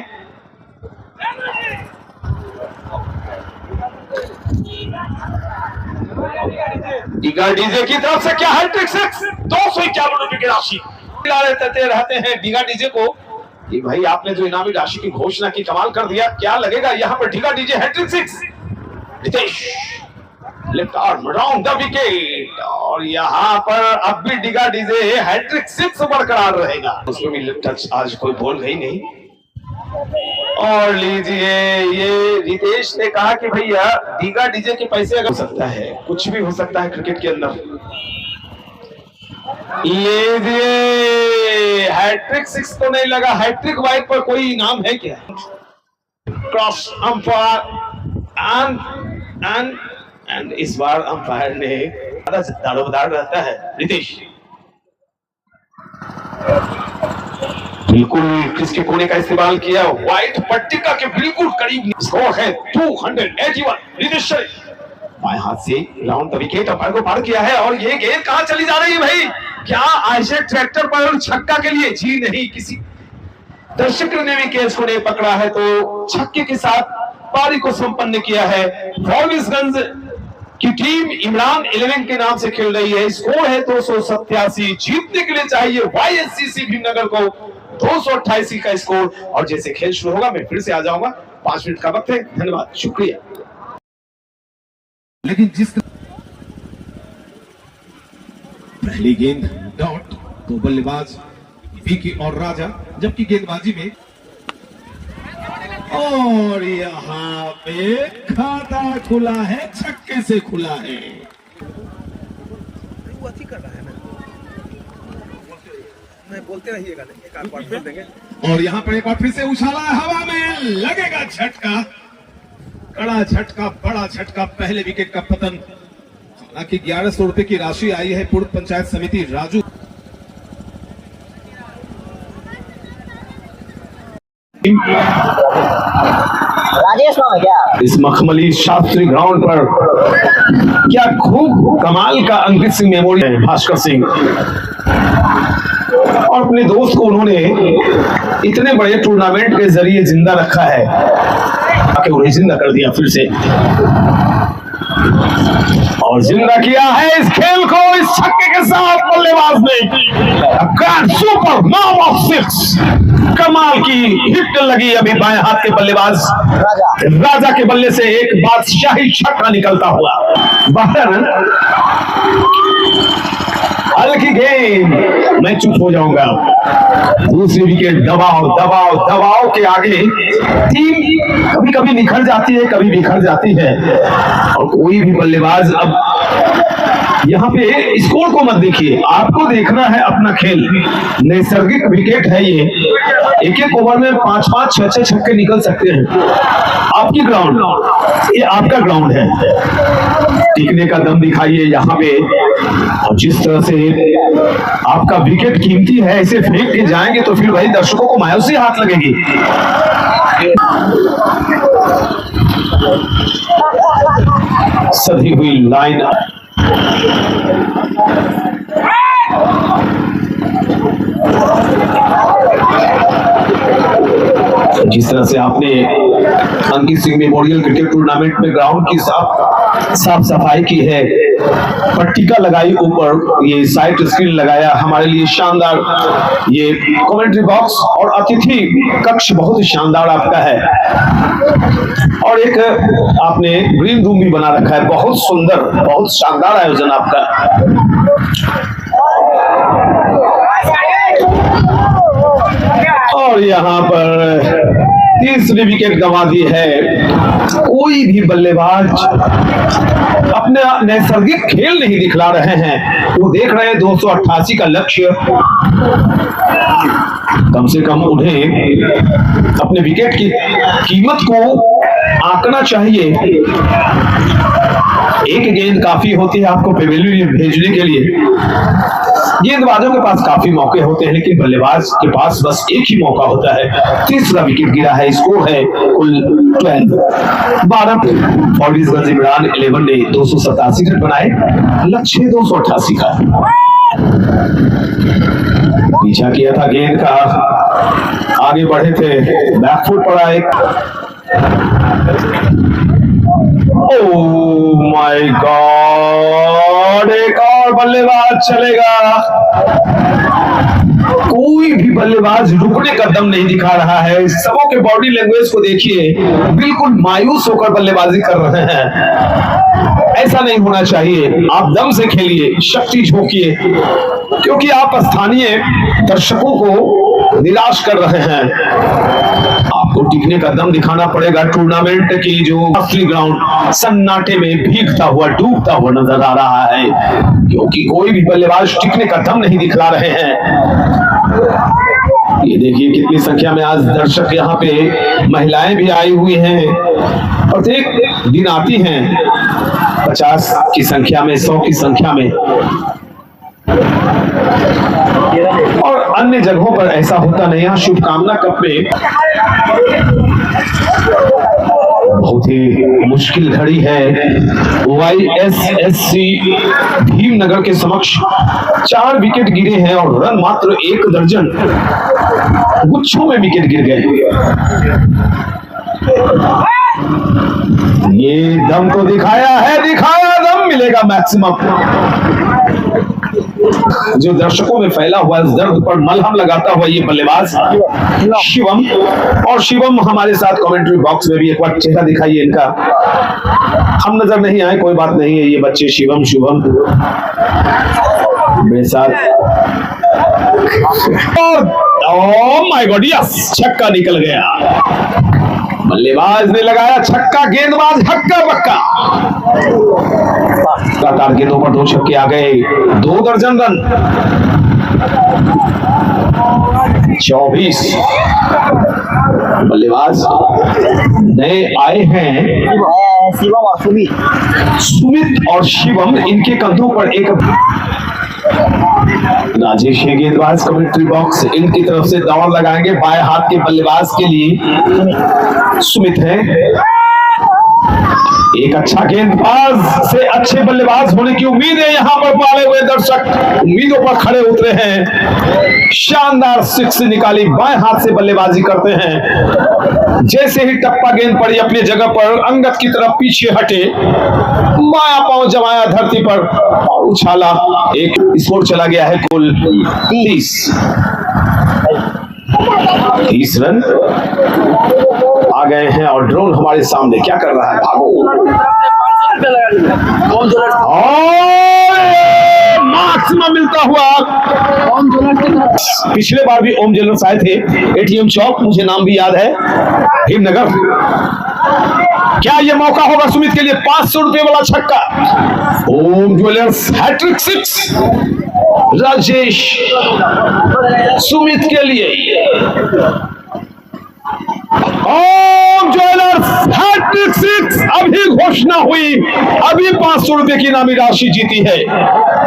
डिगा डीजे की तरफ से क्या हैट्रिक 6, 251 रुपए की राशि रहते हैं डिगा डीजे को कि भाई आपने जो इनामी राशि की घोषणा की, कमाल कर दिया। क्या लगेगा यहाँ पर डिगा डीजे hat trick 6। Ritesh left arm round the wicket, और यहाँ पर अब भी डिगा डीजे हैट्रिक 6 बरकरार रहेगा। उसमें भी टच आज कोई बोल गई नहीं। और लीजिए, ये रितेश ने कहा कि भैया डिगा डीजे के पैसे अगर हो सकता है, कुछ भी हो सकता है क्रिकेट के अंदर। लीजिए, हैट्रिक 6 तो नहीं लगा, हैट्रिक वाइड पर कोई इनाम है क्या? क्रॉस अंपायर एंड इस बार अंपायर ने दारोमदार रहता है। रितेश बिल्कुल किसके कोने का इस्तेमाल किया, व्हाइट पट्टिका के बिल्कुल करीब। स्कोर है 281। रितेश बाएं हाथ से राउंड द विकेट अंपायर को पार किया है, और ये गेंद कहां चली जा रही है भाई? क्या आयशे ट्रैक्टर पर छक्का के लिए? जी नहीं, किसी दर्शक ने भी केस को नहीं पकड़ा है, तो छक्के के साथ पारी को संपन्न किया है। फॉर्बिसगंज की टीम इमरान 11 के नाम से खेल रही है। स्कोर है 287। जीतने के लिए चाहिए YSCC भीमनगर को 288 का स्कोर। और जैसे खेल शुरू होगा मैं फिर से आ जाऊंगा। 5 मिनट का वक्त है। धन्यवाद, शुक्रिया। लेकिन जिस पहली गेंद डॉट, तो बल्लेबाज विकी और राजा, जबकि गेंदबाजी में, और यहाँ पे खाता खुला है, छक्के से खुला है। वो अच्छी कर रहा है ना, बोलते रहिएगा, एक आध बार बोल देंगे। और यहाँ पर एक बार फिर से उछाला है, हवा में लगेगा झटका, कड़ा झटका, बड़ा झटका। पहले विकेट का पतन। हालांकि 1100 रुपए की राशि आई है पूर्व पंचायत समिति राजू। राजेश नाम है क्या? इस मखमली शास्त्री ग्राउंड पर क्या खूब कमाल का अंकित सिंह मेमोरियल है। भास्कर सिंह और अपने दोस्त को उन्होंने इतने बड़े टूर्नामेंट के जरिए जिंदा रखा है, आके उन्हें जिंदा कर दिया फिर से और जिंदा किया है इस खेल को इस छक्के के साथ बल्लेबाज ने। सुपर नाउ ऑफ 6 कमाल की हिट लगी अभी बाएं हाथ के बल्लेबाज राजा के बल्ले से एक बादशाही छक्का निकलता हुआ। 12 रन हल्की गेंद, मैं चुप हो जाऊंगा। दूसरी विकेट दबाव दबाव दबाव के आगे टीम कभी कभी निखर जाती है, कभी बिखर जाती है और कोई भी बल्लेबाज अब यहाँ पे स्कोर को मत देखिए, आपको देखना है अपना खेल। नैसर्गिक विकेट है ये, एक एक ओवर में 5-5 6-6 छक्के निकल सकते हैं। आपकी ग्राउंड, ये आपका ग्राउंड है, टिकने का दम दिखाइए यहाँ पे। और जिस तरह से आपका विकेट कीमती है, ऐसे फेंक के जाएंगे तो फिर भाई दर्शकों को मायूसी हाथ लगेगी। सधी हुई लाइन जिस तरह से आपने Ankit Singh memorial cricket tournament में ग्राउंड की साफ सफाई की है, पट्टिका लगाई ऊपर, ये साइड स्क्रीन लगाया, हमारे लिए शानदार ये कमेंट्री बॉक्स और अतिथि कक्ष बहुत शानदार आपका है और एक आपने ग्रीन रूम भी बना रखा है, बहुत सुंदर, बहुत शानदार आयोजन आपका। और यहाँ पर तीसरी विकेट गंवा दी है। कोई भी बल्लेबाज अपने नैसर्गिक खेल नहीं दिखला रहे हैं, वो देख रहे हैं 288 का लक्ष्य। कम से कम उन्हें अपने विकेट की कीमत को आंकना चाहिए। एक गेंद काफी होती है आपको पेवेलियन भेजने के लिए। गेंदबाजों के पास काफी मौके होते हैं, लेकिन बल्लेबाज के पास बस एक ही मौका होता है। तीसरा विकेट गिरा है, स्कोर है कुल 12 फॉरविसगंज इमरान 11 ने 287 रन बनाए, लक्ष्य 288 का। पीछा किया था गेंद का, आगे बढ़े थे, बैकफुट पड़ा एक। ओह माय गॉड, एक और बल्लेबाज चलेगा। कोई भी बल्लेबाज रुकने का दम नहीं दिखा रहा है। सबों के बॉडी लैंग्वेज को देखिए, बिल्कुल मायूस होकर बल्लेबाजी कर रहे हैं। ऐसा नहीं होना चाहिए, आप दम से खेलिए, शक्ति झोंकिए, क्योंकि आप स्थानीय दर्शकों को निराश कर रहे हैं। आपको टिकने का दम दिखाना पड़ेगा। टूर्नामेंट की जो असली ग्राउंड सन्नाटे में भीगता हुआ, डूबता हुआ नजर आ रहा है, क्योंकि कोई भी बल्लेबाज टिकने का दम नहीं दिखला रहे हैं। ये देखिए कितनी संख्या में आज दर्शक यहाँ पे, महिलाएं भी आई हुई हैं, प्रत्येक दिन आती हैं 50 की संख्या में, 100 की संख्या में। और अन्य जगहों पर ऐसा होता नहीं। यहाँ शुभकामना कप में बहुत ही मुश्किल घड़ी है। YSSC भीमनगर के समक्ष 4 विकेट गिरे हैं और रन मात्र 1 दर्जन, गुच्छों में विकेट गिर गए। ये दम तो दिखाया है, दिखाया दम मिलेगा मैक्सिमम। जो दर्शकों में फैला हुआ इस दर्द पर मलहम लगाता हुआ ये बल्लेबाज शिवम, और शिवम हमारे साथ कमेंट्री बॉक्स में भी एक बार चेहरा दिखाइए इनका। हम नजर नहीं आए, कोई बात नहीं है, ये बच्चे शिवम शुभम मेरे साथ। ओह माय गॉड, यस, छक्का निकल गया। बल्लेबाज ने लगाया छक्का, गेंदबाज हक्का बक्का। लगातार गेंदों पर 2 छक्के आ गए, 2 दर्जन रन। 24 बल्लेबाज नए आए हैं, शिवम और सुमित और शिवम। इनके कंधों पर एक राजेश है गेंदबाज, कमेंट्री बॉक्स इनकी तरफ से दौड़ लगाएंगे बाएं हाथ के बल्लेबाज के लिए सुमित है। एक अच्छा गेंदबाज से अच्छे बल्लेबाज होने की उम्मीद है। यहाँ पर पाले हुए दर्शक उम्मीदों पर खड़े उतरे हैं। शानदार सिक्स निकाली, बाएं हाथ से बल्लेबाजी करते हैं। जैसे ही टप्पा गेंद पड़ी अपनी जगह पर, अंगद की तरफ पीछे हटे, माया पांव जमाया धरती पर और उछाला। एक स्कोर चला गया है कुल 30 रन आ गए हैं और ड्रोन हमारे सामने क्या कर रहा है, भागो। और मैक्सिमम मिलता हुआ पिछले बार भी ओम ज्वेलर्स आए थे, एटीएम चौक, मुझे नाम भी याद है, भीमनगर। क्या ये मौका होगा सुमित के लिए? 500 रुपए वाला छक्का, ओम ज्वेलर्स हैट्रिक 6, राजेश सुमित के लिए। ओम ज्वेलर्स हैट्रिक 6 अभी घोषणा हुई, अभी 500 रुपए की इनामी राशि जीती है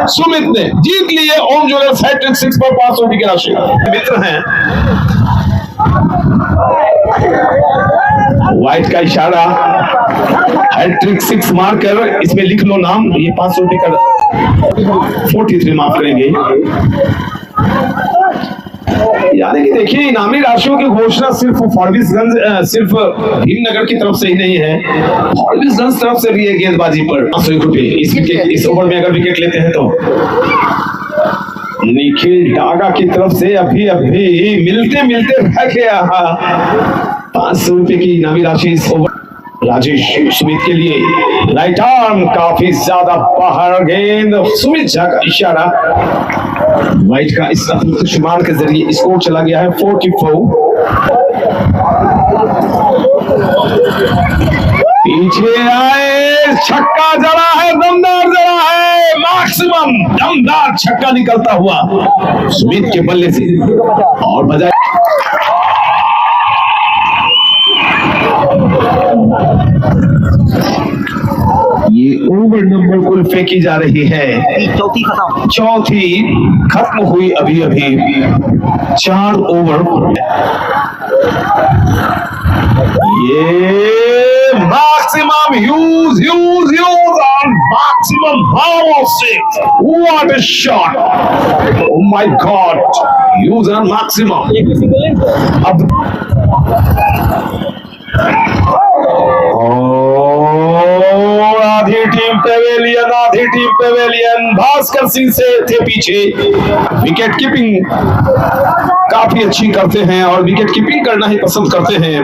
सुमित ने, जीत लिए ओम ज्वेलर्स हैट्रिक 6 पर 500 रुपए की राशि। मित्र हैं, व्हाइट का इशारा, हैट्रिक 6 मारकर इसमें लिख लो नाम, ये 500 रुपए का 43 माफ करेंगे। यानी कि देखिए इनामी राशियों की घोषणा सिर्फ फॉरबिसगंज, सिर्फ भीमनगर की तरफ से ही नहीं है, फॉरबिसगंज तरफ से भी है गेंदबाजी पर 500 रुपए इस ओवर में अगर विकेट लेते हैं तो। निखिल डागा की तरफ से अभी मिलते मिलते रह गया 500 रुपए की इनामी राशि इस ओवर। राजेश सुमित के लिए राइट आर्म, काफी ज्यादा बाहर गेंद, सुमित झा का इशारा, व्हाइट का इस शुमार के जरिए स्कोर चला गया है 44। पीछे आए, छक्का जड़ा है, दमदार जड़ा है, मैक्सिमम दमदार छक्का निकलता हुआ सुमित के बल्ले से और बजाय ये ओवर नंबर कुल फेंकी जा रही है, चौथी खत्म हुई अभी 4 ओवर। ये maximum use on maximum power 6, what a shot, oh my God, use on maximum. अब आधी टीम पेवेलियन भास्कर सिंह से थे पीछे। विकेट कीपिंग काफी अच्छी करते हैं और विकेट कीपिंग करना ही पसंद करते हैं।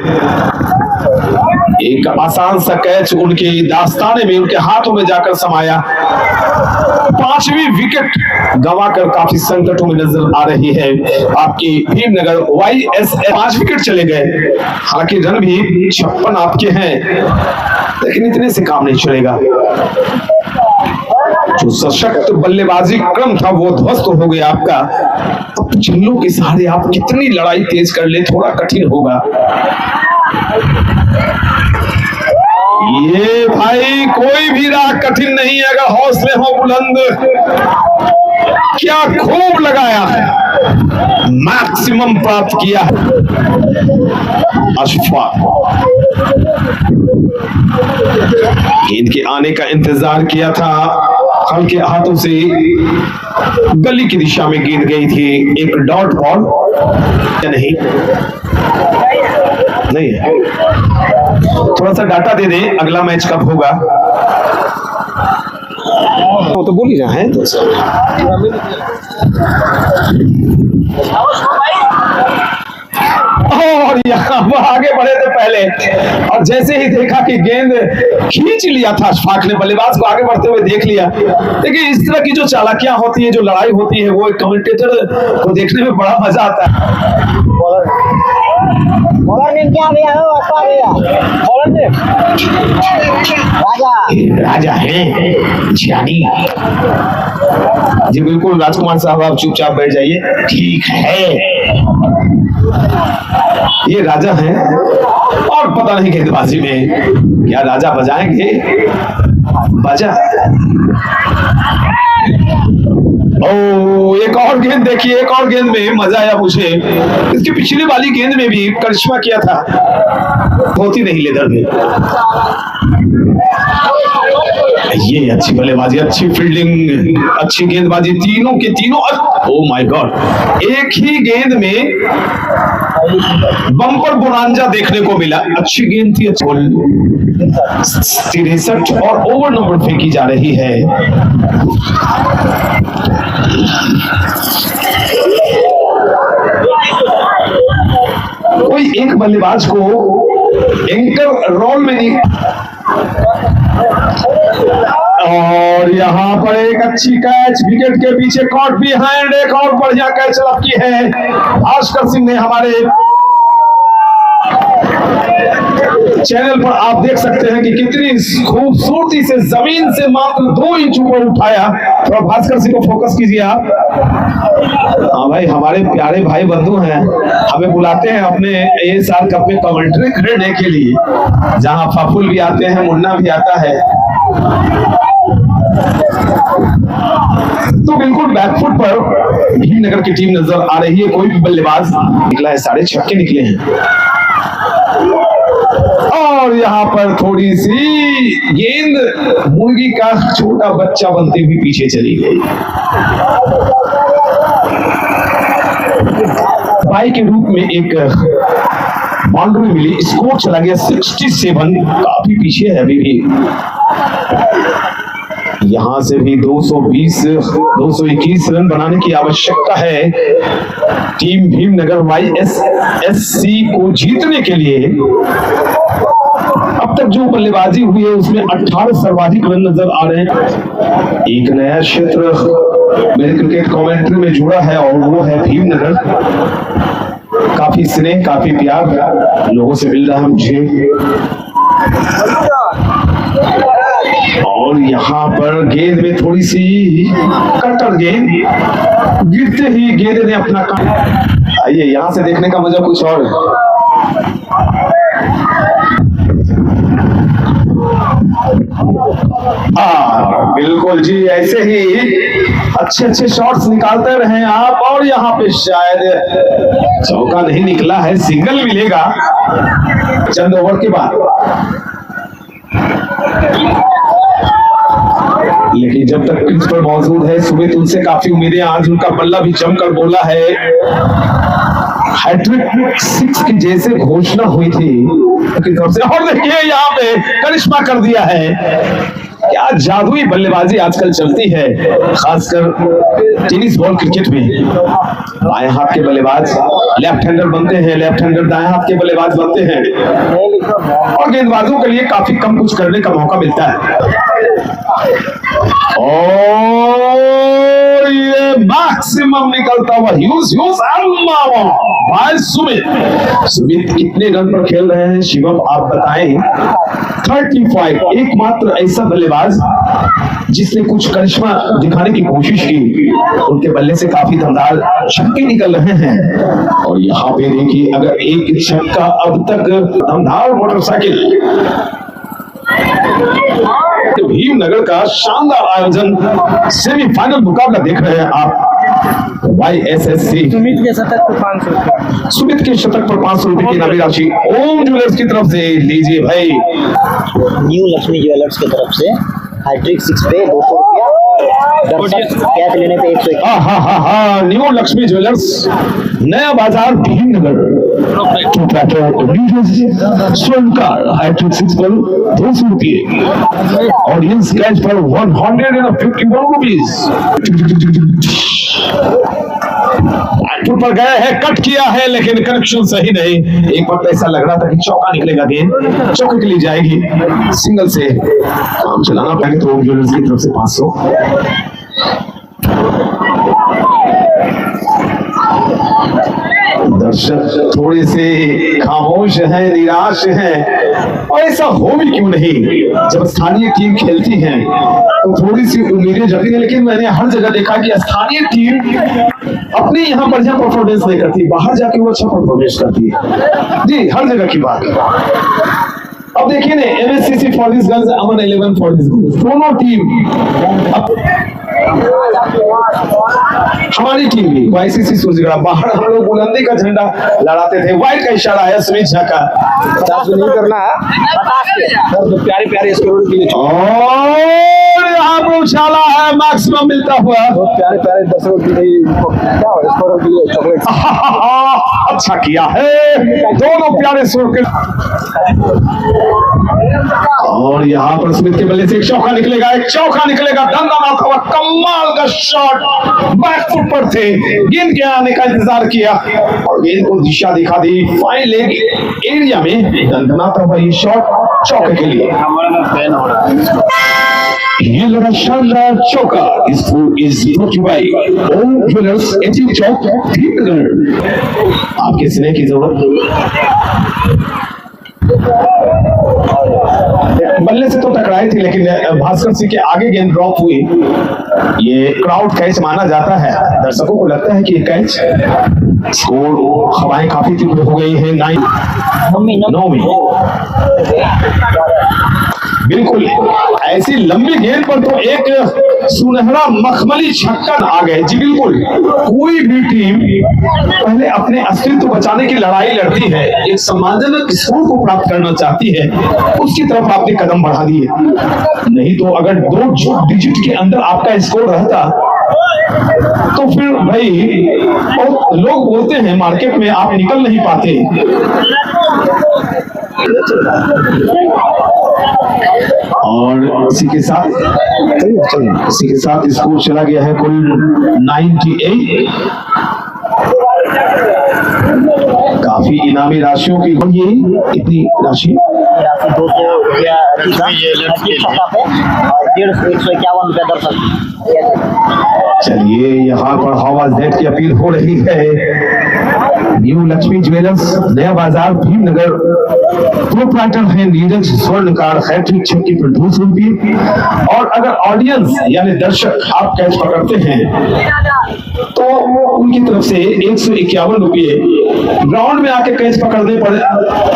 एक आसान सा कैच उनके दास्ताने में, उनके हाथों में जाकर समाया। 5वीं विकेट गंवाकर काफी संकटों में नजर आ रही है आपकी भीमनगर YSL। 5 विकेट चले गए, हालांकि रन भी 56 आपके हैं, लेकिन इतने से काम नहीं चलेगा। जो सशक्त बल्लेबाजी क्रम था वो ध्वस्त हो गया आपका। अब चिल्लों के सहारे आप कितनी लड़ाई तेज कर ले, थोड़ा कठिन होगा। ये भाई कोई भी राह कठिन नहीं है अगर हौसले हो बुलंद। क्या खूब लगाया है, मैक्सिमम प्राप्त किया अशफाक। गेंद के आने का इंतजार किया था, हल्के हाथों से गली की दिशा में गेंद गई थी। एक डॉट बॉल या नहीं है, थोड़ा सा डाटा दे दें अगला मैच कब होगा तो बोल ही रहा है। और यहाँ आगे बढ़े थे पहले, और जैसे ही देखा कि गेंद खींच लिया था अशफाक ने, बल्लेबाज को आगे बढ़ते हुए देख लिया। देखिए इस तरह की जो चालाकियां होती है, जो लड़ाई होती है, वो एक कमेंटेटर को देखने में बड़ा मजा आता है। क्या भैया राजा है जानी जी। बिल्कुल राजकुमार साहब, आप चुपचाप बैठ जाइए, ठीक है। ये राजा हैं और पता नहीं गेंदबाजी में क्या राजा बजाएंगे बाजा। ओ एक और गेंद देखिए, एक और गेंद में मजा आया मुझे। इसकी पिछली वाली गेंद में भी करिश्मा किया था, होती नहीं लेदर में। ये अच्छी बल्लेबाजी, अच्छी फील्डिंग, अच्छी गेंदबाजी, तीनों के तीनों। ओ माय गॉड, एक ही गेंद में बम्पर बोनांजा देखने को मिला। अच्छी गेंद थी, 63 और ओवर नंबर फेंकी जा रही है। कोई एक बल्लेबाज को एंकर रोल में नहीं, और यहाँ पर एक अच्छी कैच, विकेट के पीछे कॉट बिहाइंड, एक और बढ़िया कैच लपकी है। भास्कर सिंह ने हमारे चैनल पर आप देख सकते हैं कि कितनी खूबसूरती से जमीन से मात्र 2 इंच ऊपर उठाया। थोड़ा भास्कर सिंह को फोकस कीजिए आप। हाँ भाई, हमारे प्यारे भाई बंधु हैं, हमें बुलाते हैं अपने ASR कप में कमेंट्री करने के लिए, जहां फफुल भी आते हैं, मुन्ना भी आता है। तो बिल्कुल बैकफुट पर भीमनगर की टीम नजर आ रही है। कोई भी बल्लेबाज निकला है, 6 छक्के निकले हैं। और यहाँ पर थोड़ी सी गेंद मुर्गी का छोटा बच्चा बनते हुए पीछे चली गई। बाई के रूप में एक बाउंड्री मिली, स्कोर चला गया 67, काफी पीछे है अभी भी। यहां से भी 221 रन बनाने की आवश्यकता है टीम भीमनगर YSSC को जीतने के लिए। अब तक जो बल्लेबाजी हुई है उसमें 18 सर्वाधिक रन नजर आ रहे हैं। एक नया क्षेत्र मेरे क्रिकेट कमेंट्री में जुड़ा है और वो है भीमनगर। काफी स्नेह, काफी प्यार लोगों से मिल रहा है मुझे। और यहाँ पर गेंद में थोड़ी सी कटर गेंद, गिरते ही गेंद ने अपना काम। आइए, यहाँ से देखने का मजा कुछ और है। बिल्कुल जी, ऐसे ही अच्छे शॉट्स निकालते रहे आप। और यहाँ पे शायद चौका नहीं निकला है, सिंगल मिलेगा चंद ओवर के बाद। लेकिन जब तक पिच पर मौजूद है सुमित, उनसे काफी उम्मीदें। आज उनका बल्ला भी जमकर बोला है। हैट्रिक 6 की जैसे घोषणा हुई थी तरफ से, और देखिए यहाँ पे करिश्मा कर दिया है। क्या जादुई बल्लेबाजी आजकल चलती है, खासकर टेनिस बॉल क्रिकेट में। बाएं हाथ के बल्लेबाज लेफ्ट हैंडर बनते हैं, लेफ्ट हैंडर दाएं हाथ के बल्लेबाज बनते हैं, और गेंदबाजों के लिए काफी कम कुछ करने का मौका मिलता है। और ये मैक्सिमम निकलता हुआ भाई सुमित कितने रन पर खेल रहे हैं शिवम, आप बताएं। 35, एकमात्र ऐसा बल्लेबाज जिसने कुछ करिश्मा दिखाने की कोशिश की। उनके बल्ले से काफी दमदार छक्के निकल रहे हैं। और यहाँ पे देखिए, अगर एक छक्का अब तक दमदार मोटरसाइकिल। तो भीमनगर का शानदार आयोजन, सेमीफाइनल मुकाबला देख रहे हैं आप। YSSC सुमित के शतक पर 500 रुपए, सुमित के शतक पर 500 रुपए की इनामी राशि ओम ज्वेलर्स की तरफ से लीजिए भाई। न्यू लक्ष्मी ज्वेलर्स की तरफ से हैट्रिक 6 पे 200 रुपया, कैश लेने पे 101। हाँ, न्यू लक्ष्मी ज्वेलर्स, नया बाजार भीमनगर, स्वर्णकार, हैट्रिक 6 पर 200 रुपये, ऑडियंस कैश पर 151 रुपीज। पर गए हैं, कट किया है लेकिन कनेक्शन सही नहीं। एक वक्त ऐसा लग रहा था कि चौका निकलेगा, गेंद चौके के लिए जाएगी। सिंगल से काम चलाना पड़ेगा। तो ज्वेलर्स की तरफ से 500। दर्शक थोड़े से खामोश हैं, निराश हैं, और ऐसा हो भी क्यों नहीं। जब स्थानीय टीम खेलती है तो थोड़ी सी उम्मीदें जगती है, लेकिन मैंने हर जगह देखा कि स्थानीय टीम अपने यहाँ बढ़िया परफॉर्मेंस नहीं करती, बाहर जाके वो अच्छा परफॉर्मेंस करती है जी, हर जगह की बात। अब देखिए ना, MSCC for this girls, Aman 11 for this girls, दोनों टीम हमारी टीम भी वाईसीसी सूरजगढ़ बाहर हम लोग बुलंदी का झंडा लड़ाते थे। वाइट का इशारा है सुमित झा का। नहीं करना है तो प्यारे प्यारे स्कोर के लिए और यहाँ पर उछाला है मैक्सिमम मिलता हुआ। प्यारे प्यारे दर्शकों के लिए क्या स्कोर के लिए चॉकलेट अच्छा किया है, दोनों प्यारे स्कोर के। और यहाँ पर स्मिथ के बल्ले से एक चौका निकलेगा, एक चौका निकलेगा, डंडा मारता हुआ कमाल का शॉट। बैकफुट पर थे, गेंद के आने का इंतजार किया और गेंद को दिशा दिखा दी। फाइन लेग एरिया में दंडनाता हुआ ये शॉट चौके के लिए। ये लगा शानदार चौका। इसको is brought you by Om jewellers, at Chowk, Bhimnagar. आपके स्नेह की जरूरत। बल्ले से तो टकराई थी लेकिन भास्कर सिंह के आगे गेंद ड्रॉप हुई। ये क्राउड कैच माना जाता है। दर्शकों को लगता है कि ये कैच। स्कोर हवाएं काफी तीव्र हो गई हैं। 9 में बिल्कुल ऐसी लंबी गेंद पर तो एक सुनहरा मखमली छक्का आ गए। जी बिल्कुल, कोई भी टीम पहले अपने अस्तित्व बचाने की लड़ाई लड़ती है, एक सम्मानजनक स्कोर को प्राप्त करना चाहती है, उसकी तरफ आपने कदम बढ़ा दिए। नहीं तो अगर 2 डिजिट के अंदर आपका स्कोर रहता तो फिर भाई लोग बोलते हैं मार्केट में आप निकल नहीं पाते। और इसी के साथ स्कोर चला गया है कुल 98। काफी इनामी राशियों की ये इतनी राशि 200 रुपया 151 रुपया दर्शक। चलिए यहाँ पर हवा जेट की अपील हो रही है। न्यू लक्ष्मी ज्वेलर्स, नया बाजार, भीमनगर। प्रोप्राइटर है नीरज स्वर्णकार, हैट्रिक छक्के पर 200 रुपये। और अगर ऑडियंस यानी दर्शक आप कैच पकड़ते हैं तो उनकी तरफ से 151 रुपये, ग्राउंड में आके कैच पकड़ने पर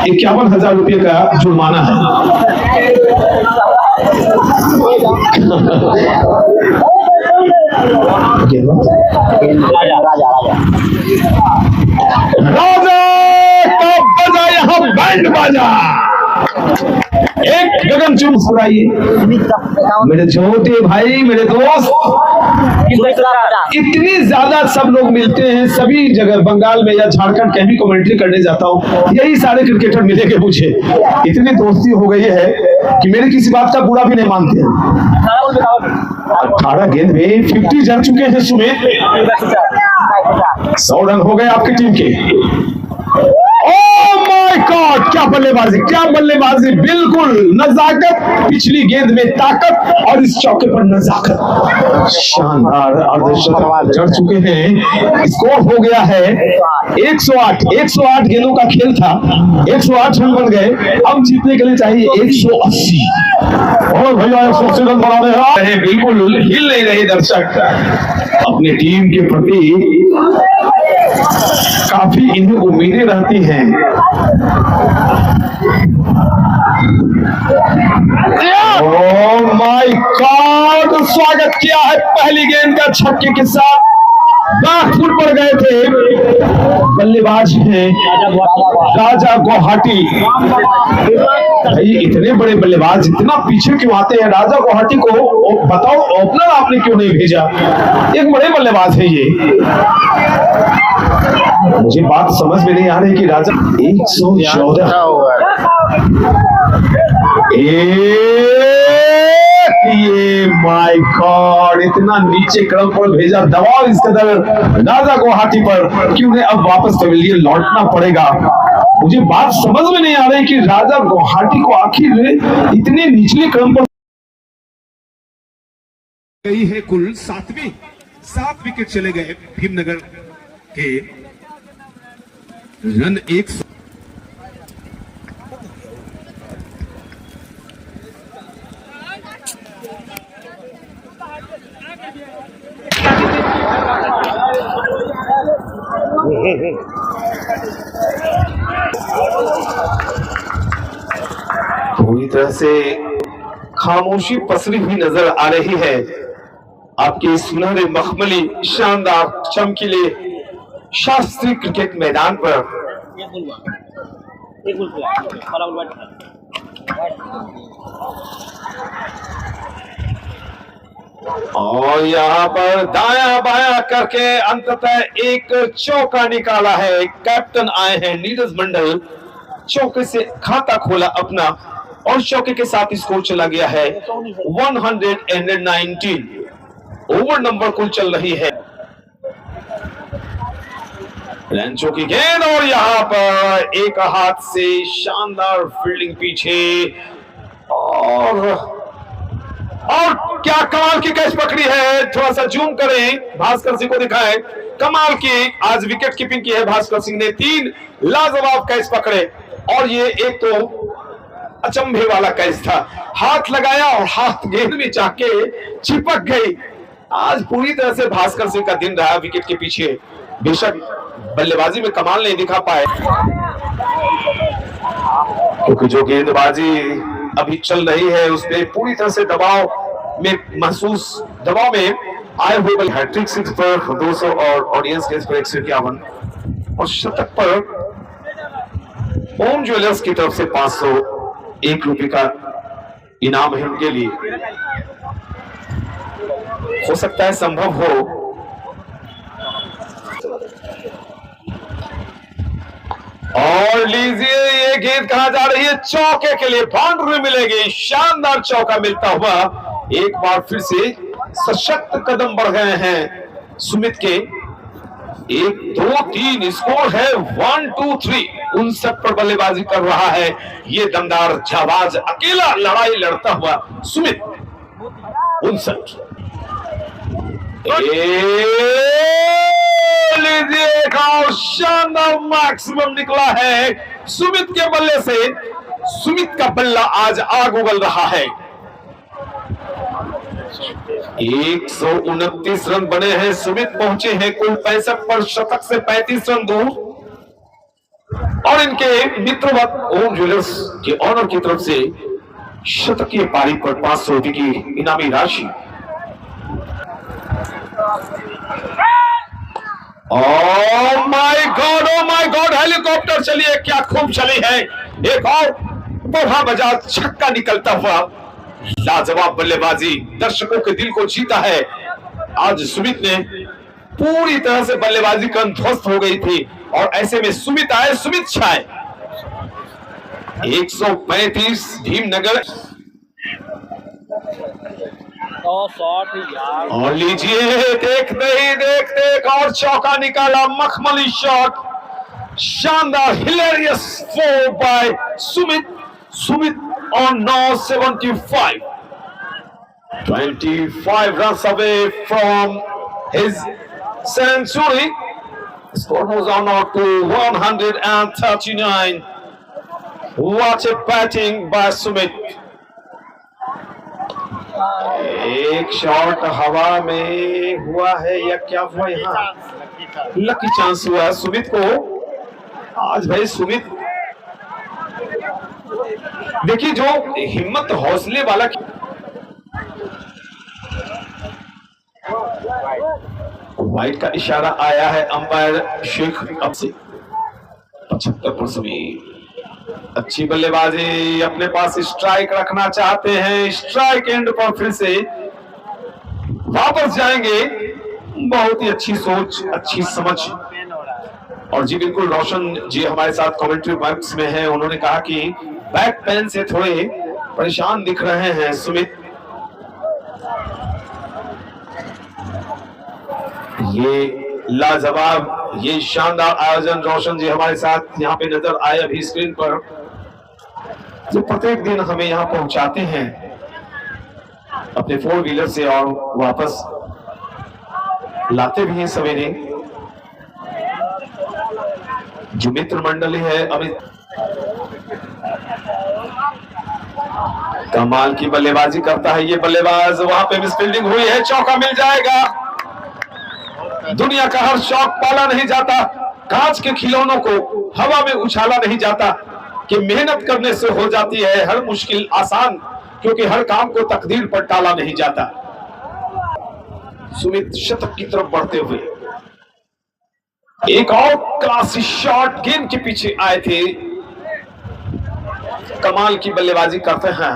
51,000 रुपये का जुर्माना है। राजा का बजा यहाँ बैंड बाजा। एक गगनचुंबी मुस्कुराइए मेरे छोटे भाई, मेरे दोस्त। इतनी ज्यादा सब लोग मिलते हैं सभी जगह, बंगाल में या झारखंड कहीं भी कमेंट्री करने जाता हूँ, यही सारे क्रिकेटर मिलेंगे मुझे। इतनी दोस्ती हो गई है कि मेरी किसी बात का बुरा भी नहीं मानते हैं। 18 गेंद में 50 जा चुके हैं सुमित। 100 रन हो गए आपकी टीम के। ओह माय गॉड, क्या बल्लेबाजी, क्या बल्लेबाजी। बिल्कुल नजाकत, पिछली गेंद में ताकत और इस चौके पर नजाकत। शानदार अर्धशतक चढ़ चुके हैं। स्कोर हो गया है 108 गेंदों का खेल था, 108 रन बन गए। अब जीतने के लिए चाहिए 180। और भैया 180 रन बनाने हैं। बिल्कुल हिल नहीं रहे दर्शक अपनी टीम के प्रति। काफी इन्हें उम्मीदें रहती हैं। ओह माय गॉड, स्वागत किया है पहली गेंद का छक्के के साथ। बैकफुट पर गए थे, बल्लेबाज हैं राजा गुवाहाटी। भाई इतने बड़े बल्लेबाज इतना पीछे क्यों आते हैं? राजा गुवाहाटी को बताओ ओपनर आपने क्यों नहीं भेजा? एक बड़े बल्लेबाज है ये। मुझे बात समझ में नहीं आ रही कि राजा 114 ये माय गॉड, इतना नीचे क्रम पर भेजा, दबाव इस कदर राजा गुवाहाटी पर कि उन्हें अब वापस पवेलियन लौटना पड़ेगा। मुझे बात समझ में नहीं आ रही कि राजा गुवाहाटी को आखिर इतने निचले क्रम पर गई है। कुल 7 विकेट चले गए भीमनगर के। रन 100। पूरी तरह से खामोशी पसरी हुई नजर आ रही है। आपके सुनहरे मखमली शानदार चमकीले शास्त्रीय क्रिकेट मैदान पर और यहाँ पर दाया बाया करके अंततः एक चौका निकाला है। कैप्टन आए हैं नीरज मंडल, चौके से खाता खोला अपना और चौके के साथ स्कोर चला गया है 119। ओवर नंबर कुल चल रही है। रेंचो की गेंद और यहाँ पर एक हाथ से शानदार फील्डिंग पीछे और क्या कमाल की कैच पकड़ी है। थोड़ा सा जूम करें, भास्कर सिंह को दिखाएं। कमाल की आज विकेट कीपिंग की है भास्कर सिंह ने। 3 लाजवाब कैच पकड़े और ये एक तो अचंभे वाला कैच था। हाथ लगाया और हाथ गेंद में जाके चिपक गई। आज पूरी तरह से भास्कर सिंह का दिन रहा विकेट के पीछे। बेशक बल्लेबाजी में कमाल नहीं दिखा पाए क्योंकि जो गेंदबाजी अभी चल रही है उसमें पूरी तरह से दबाव में आए हुए हैट्रिक 6 पर 200 और ऑडियंस गेंद पर 151 और शतक पर ओम ज्वेलर्स की तरफ से 501 रुपए का इनाम है उनके लिए। हो सकता है संभव हो और लीजिए ये गेंद कहां जा रही है, चौके के लिए बाउंड्री मिलेगी। शानदार चौका मिलता हुआ एक बार फिर से सशक्त कदम बढ़ गए हैं सुमित के। 1 2 3 स्कोर है 1 2 3। 59 पर बल्लेबाजी कर रहा है ये दमदार जाबाज, अकेला लड़ाई लड़ता हुआ सुमित। 59 लीजिए एक और शानदार मैक्सिमम निकला है सुमित के बल्ले से। सुमित का बल्ला आज आग उगल रहा है। 129 रन बने हैं। सुमित पहुंचे हैं कुल 65 पर, शतक से 35 रन दूर और इनके मित्रवत ओम ज्वेलर्स के ऑनर की तरफ से शतकीय पारी पर 500 रुपए की इनामी राशि। ओ माय गॉड हेलीकॉप्टर चलिए, क्या खूब चली है। एक और बड़ा बजा छक्का निकलता हुआ लाजवाब बल्लेबाजी दर्शकों के दिल को जीता है। आज सुमित ने पूरी तरह से बल्लेबाजी का ध्वस्त हो गई थी और ऐसे में सुमित आए, सुमित छाए। 135 भीमनगर और लीजिए देखते ही देखते एक और चौका निकाला, मखमली शॉट, शानदार hilarious 4 bye Sumit on 75, 25 runs away from his century. Score moves on out to 139. What a batting by Sumit. एक शॉट हवा में हुआ है या क्या हुआ, यहाँ लकी चांस हुआ है सुमित को आज। भाई सुमित देखिए जो हिम्मत हौसले वाला। वाइट का इशारा आया है अंपायर शेख अब से। 75 पर सुमित अच्छी बल्लेबाजी, अपने पास स्ट्राइक रखना चाहते हैं। स्ट्राइक एंड पर फिर से वापस जाएंगे। बहुत ही अच्छी सोच, अच्छी समझ। और जी बिल्कुल रोशन जी हमारे साथ कमेंट्री बॉक्स में हैं, उन्होंने कहा कि बैक पेन से थोड़े परेशान दिख रहे हैं सुमित। ये लाजवाब, ये शानदार आयोजन रोशन जी हमारे साथ यहाँ पे नजर आए अभी स्क्रीन पर, जो प्रत्येक दिन हमें यहाँ पहुंचाते हैं अपने 4 व्हीलर से और वापस लाते भी हैं सवेरे। जो मित्र मंडली है अभी कमाल की बल्लेबाजी करता है ये बल्लेबाज। वहां पे मिसफील्डिंग हुई है, चौका मिल जाएगा। दुनिया का हर शौक पाला नहीं जाता, कांच के खिलौनों को हवा में उछाला नहीं जाता कि मेहनत करने से हो जाती है हर मुश्किल आसान, क्योंकि हर काम को तकदीर पर टाला नहीं जाता। सुमित शतक की तरफ बढ़ते हुए एक और क्लासी शॉट गेंद के पीछे आए थे। कमाल की बल्लेबाजी करते हैं।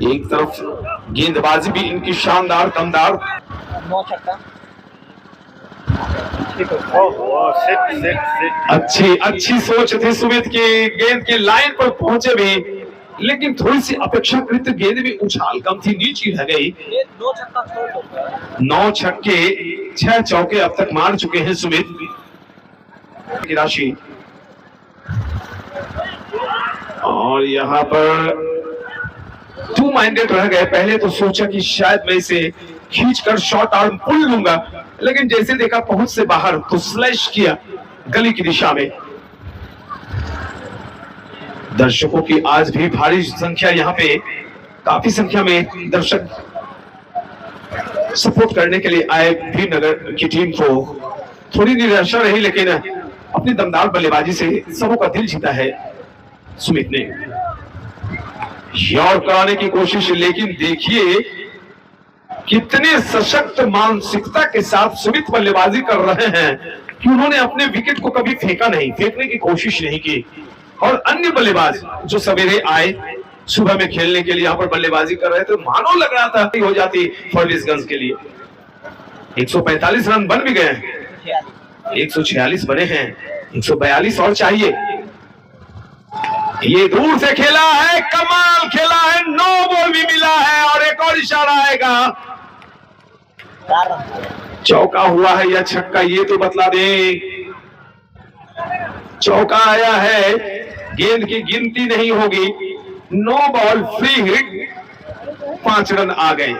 एक तरफ गेंदबाजी भी इनकी शानदार दमदार। अच्छी सोच थी सुमित की। गेंद की लाइन पर पहुंचे भी, लेकिन थोड़ी सी अपेक्षाकृत गेंद भी उछाल कम थी, नीचे रह गई। 9 छक्के 6 चौके अब तक मार चुके हैं सुमित की राशि। और यहां पर 2 माइंडेड रह गए। पहले तो सोचा कि शायद मैं इसे खींचकर शॉर्ट आर्म पुल लूंगा, लेकिन जैसे देखा पहुंच से बाहर तो स्लैश किया गली की दिशा में। दर्शकों की आज भी भारी संख्या, यहाँ पे काफी संख्या में दर्शक सपोर्ट करने के लिए आए। भीमनगर की टीम को थोड़ी निराशा रही, लेकिन अपनी दमदार बल्लेबाजी से सबों का दिल जीता है सुमित ने। शॉट कराने की कोशिश, लेकिन देखिए कितने सशक्त मानसिकता के साथ सुमित बल्लेबाजी कर रहे हैं कि उन्होंने अपने विकेट को कभी फेंका नहीं, फेंकने की कोशिश नहीं की। और अन्य बल्लेबाज जो सवेरे आए सुबह में खेलने के लिए यहाँ पर बल्लेबाजी कर रहे थे, मानो लग रहा था हो जाती फर्गुसगंज के लिए। 145 रन बन भी गए हैं, 146 बने हैं, 142 और चाहिए। ये दूर से खेला है, कमाल खेला है, 9 बॉल भी मिला है और एक और इशारा आएगा। चौका हुआ है या छक्का, ये तो बतला दे। चौका आया है, गेंद की गिनती नहीं होगी। 9 बॉल फ्री हिट, 5 रन आ गए।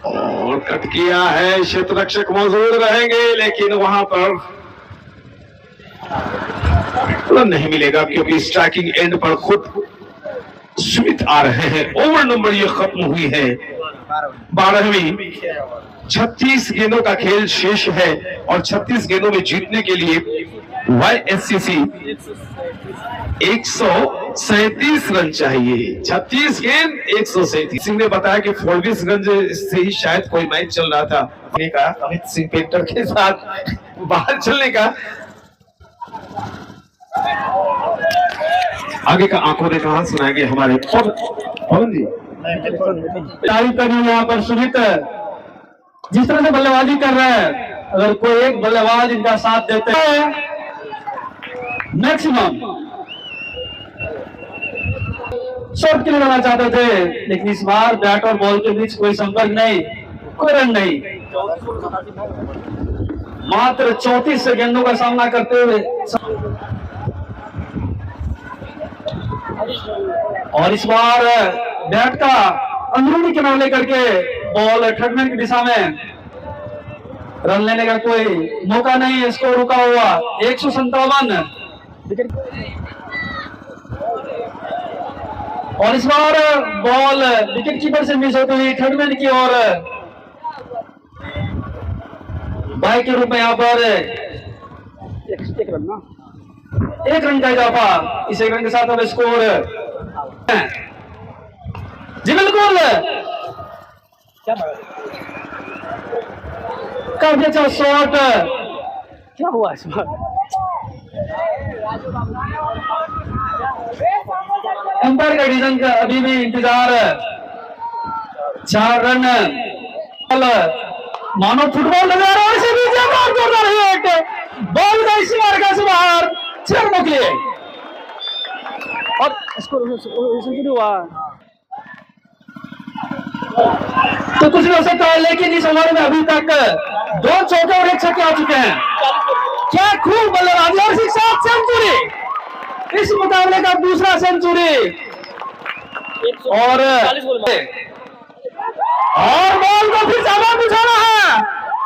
और कट किया है, क्षेत्ररक्षक मौजूद रहेंगे, लेकिन वहां पर रन नहीं मिलेगा क्योंकि स्ट्राइकिंग एंड पर खुद सुमित आ रहे हैं। ओवर नंबर ये खत्म हुई है 12वीं। 36 गेंदों का खेल शेष है और 36 गेंदों में जीतने के लिए YSCC 137 रन चाहिए। 36 गेंद 137। सिंह ने बताया कि फर्गुसगंज से ही शायद कोई मैच चल रहा था, अमित सिंह पेंटर के साथ बाहर चलने का। आगे का आंखों ने कहा सुनाएंगे हमारे पवन जी। यहाँ पर सुमित जिस तरह से बल्लेबाजी कर रहे हैं, अगर कोई एक बल्लेबाज इनका साथ देते हैं मैक्सिमम शॉट के लिए लेना चाहते थे, लेकिन इस बार बैट और बॉल के बीच कोई संपर्क नहीं, कोई रन नहीं। मात्र 34 गेंदों का सामना करते हुए और इस बार बैट का अंदरूनी किनारे लेकर के बॉल थर्डमैन की दिशा में, रन लेने का कोई मौका नहीं। स्कोर रुका हुआ 157। और इस बार बॉल विकेट कीपर से मिस होती हुई थर्डमैन की ओर बाई के रूप में यहाँ पर एक रन का इजाफा। इस 1 रन के साथ अब स्कोर जी बिल्कुल काफी अच्छा शॉट। क्या हुआ इस बार? एम्पायर का डिसीजन का अभी भी इंतजार। 4 रन मानो फुटबॉल नजर आ रहा है। इसे भी बॉल का इसी मार्ग से बाहर 6 रनों के लिए और सेंचुरी हुआ तो कुछ नहीं हो सकता है, लेकिन इस ओवर में अभी तक 2 चौके और 1 छक्के आ चुके हैं। क्या खूब बल्लेबाजी और 7 सेंचुरी, इस मुकाबले का दूसरा सेंचुरी। और बॉल को फिर सामान बिछाना है,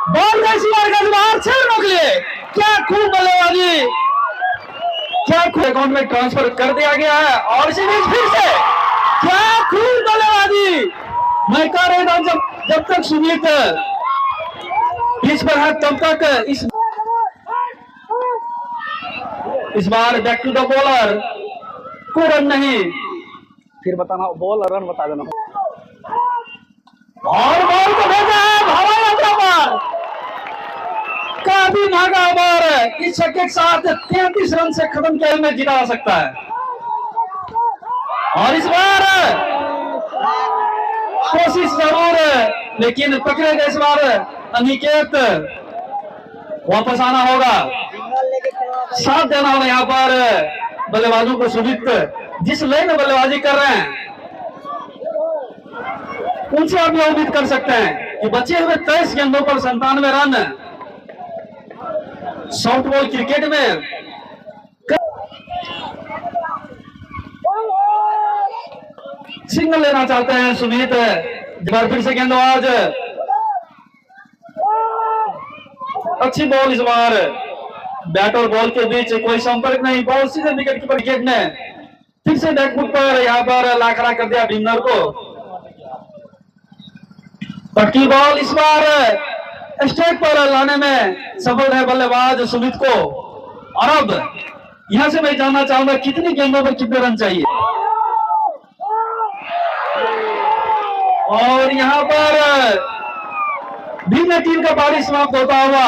बॉल का इसी मार्ग से बाहर 6 रनों के लिए। क्या खूब बल्लेबाजी, क्या खूब अकाउंट में ट्रांसफर कर दिया गया है और इसी बीच फिर से क्या खूब बल्लेबाजी। मैं कह रहा था जब तक सुमित पिच पर है तब तक इस बार बैक टू द बॉलर, कोई रन नहीं। फिर बताना बॉल और रन बता देना। और बॉल को भेजा है हवाई यात्रा पर, काफी महंगा ओवर, इस छक्के के साथ 33 रन से खत्म किया मैच जीता जा सकता है। और इस बार कोशिश जरूर, लेकिन पकड़े गए इस बार अनिकेत, वापस आना होगा, साथ देना होगा यहाँ पर बल्लेबाजों को। सुमित जिस लाइन में बल्लेबाजी कर रहे हैं उनसे आप यह उम्मीद कर सकते हैं कि बचे हुए 23 गेंदों पर 97 रन सॉफ्टबॉल क्रिकेट में सिंगल लेना चाहते हैं सुमित। बार फिर से गेंदबाज, अच्छी बॉल, इस बार बैट और बॉल के बीच कोई संपर्क नहीं, बॉल सीधे विकेट कीपर विकेट ने फिर से बैकफुट पर यहाँ पर ला खड़ा कर दिया भीमनर को। पक्की बॉल इस बार स्ट्राइक पर लाने में सफल है बल्लेबाज सुमित को। और अब यहां से मैं जानना चाहूंगा कितनी गेंदों पर कितने रन चाहिए। और यहां पर भीम टीम का पारी समाप्त होता हुआ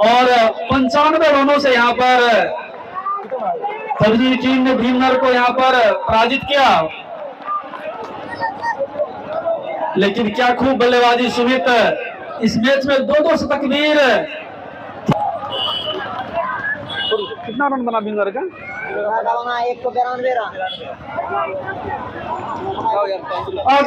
और 95 रनों से यहां पर तबदीली टीम ने भीमनर को यहां पर पराजित किया। लेकिन क्या खूब बल्लेबाजी सुमित, इस मैच में 2-2 शतक वीर। कितना रन बना भीमनर का? 192 रन। आज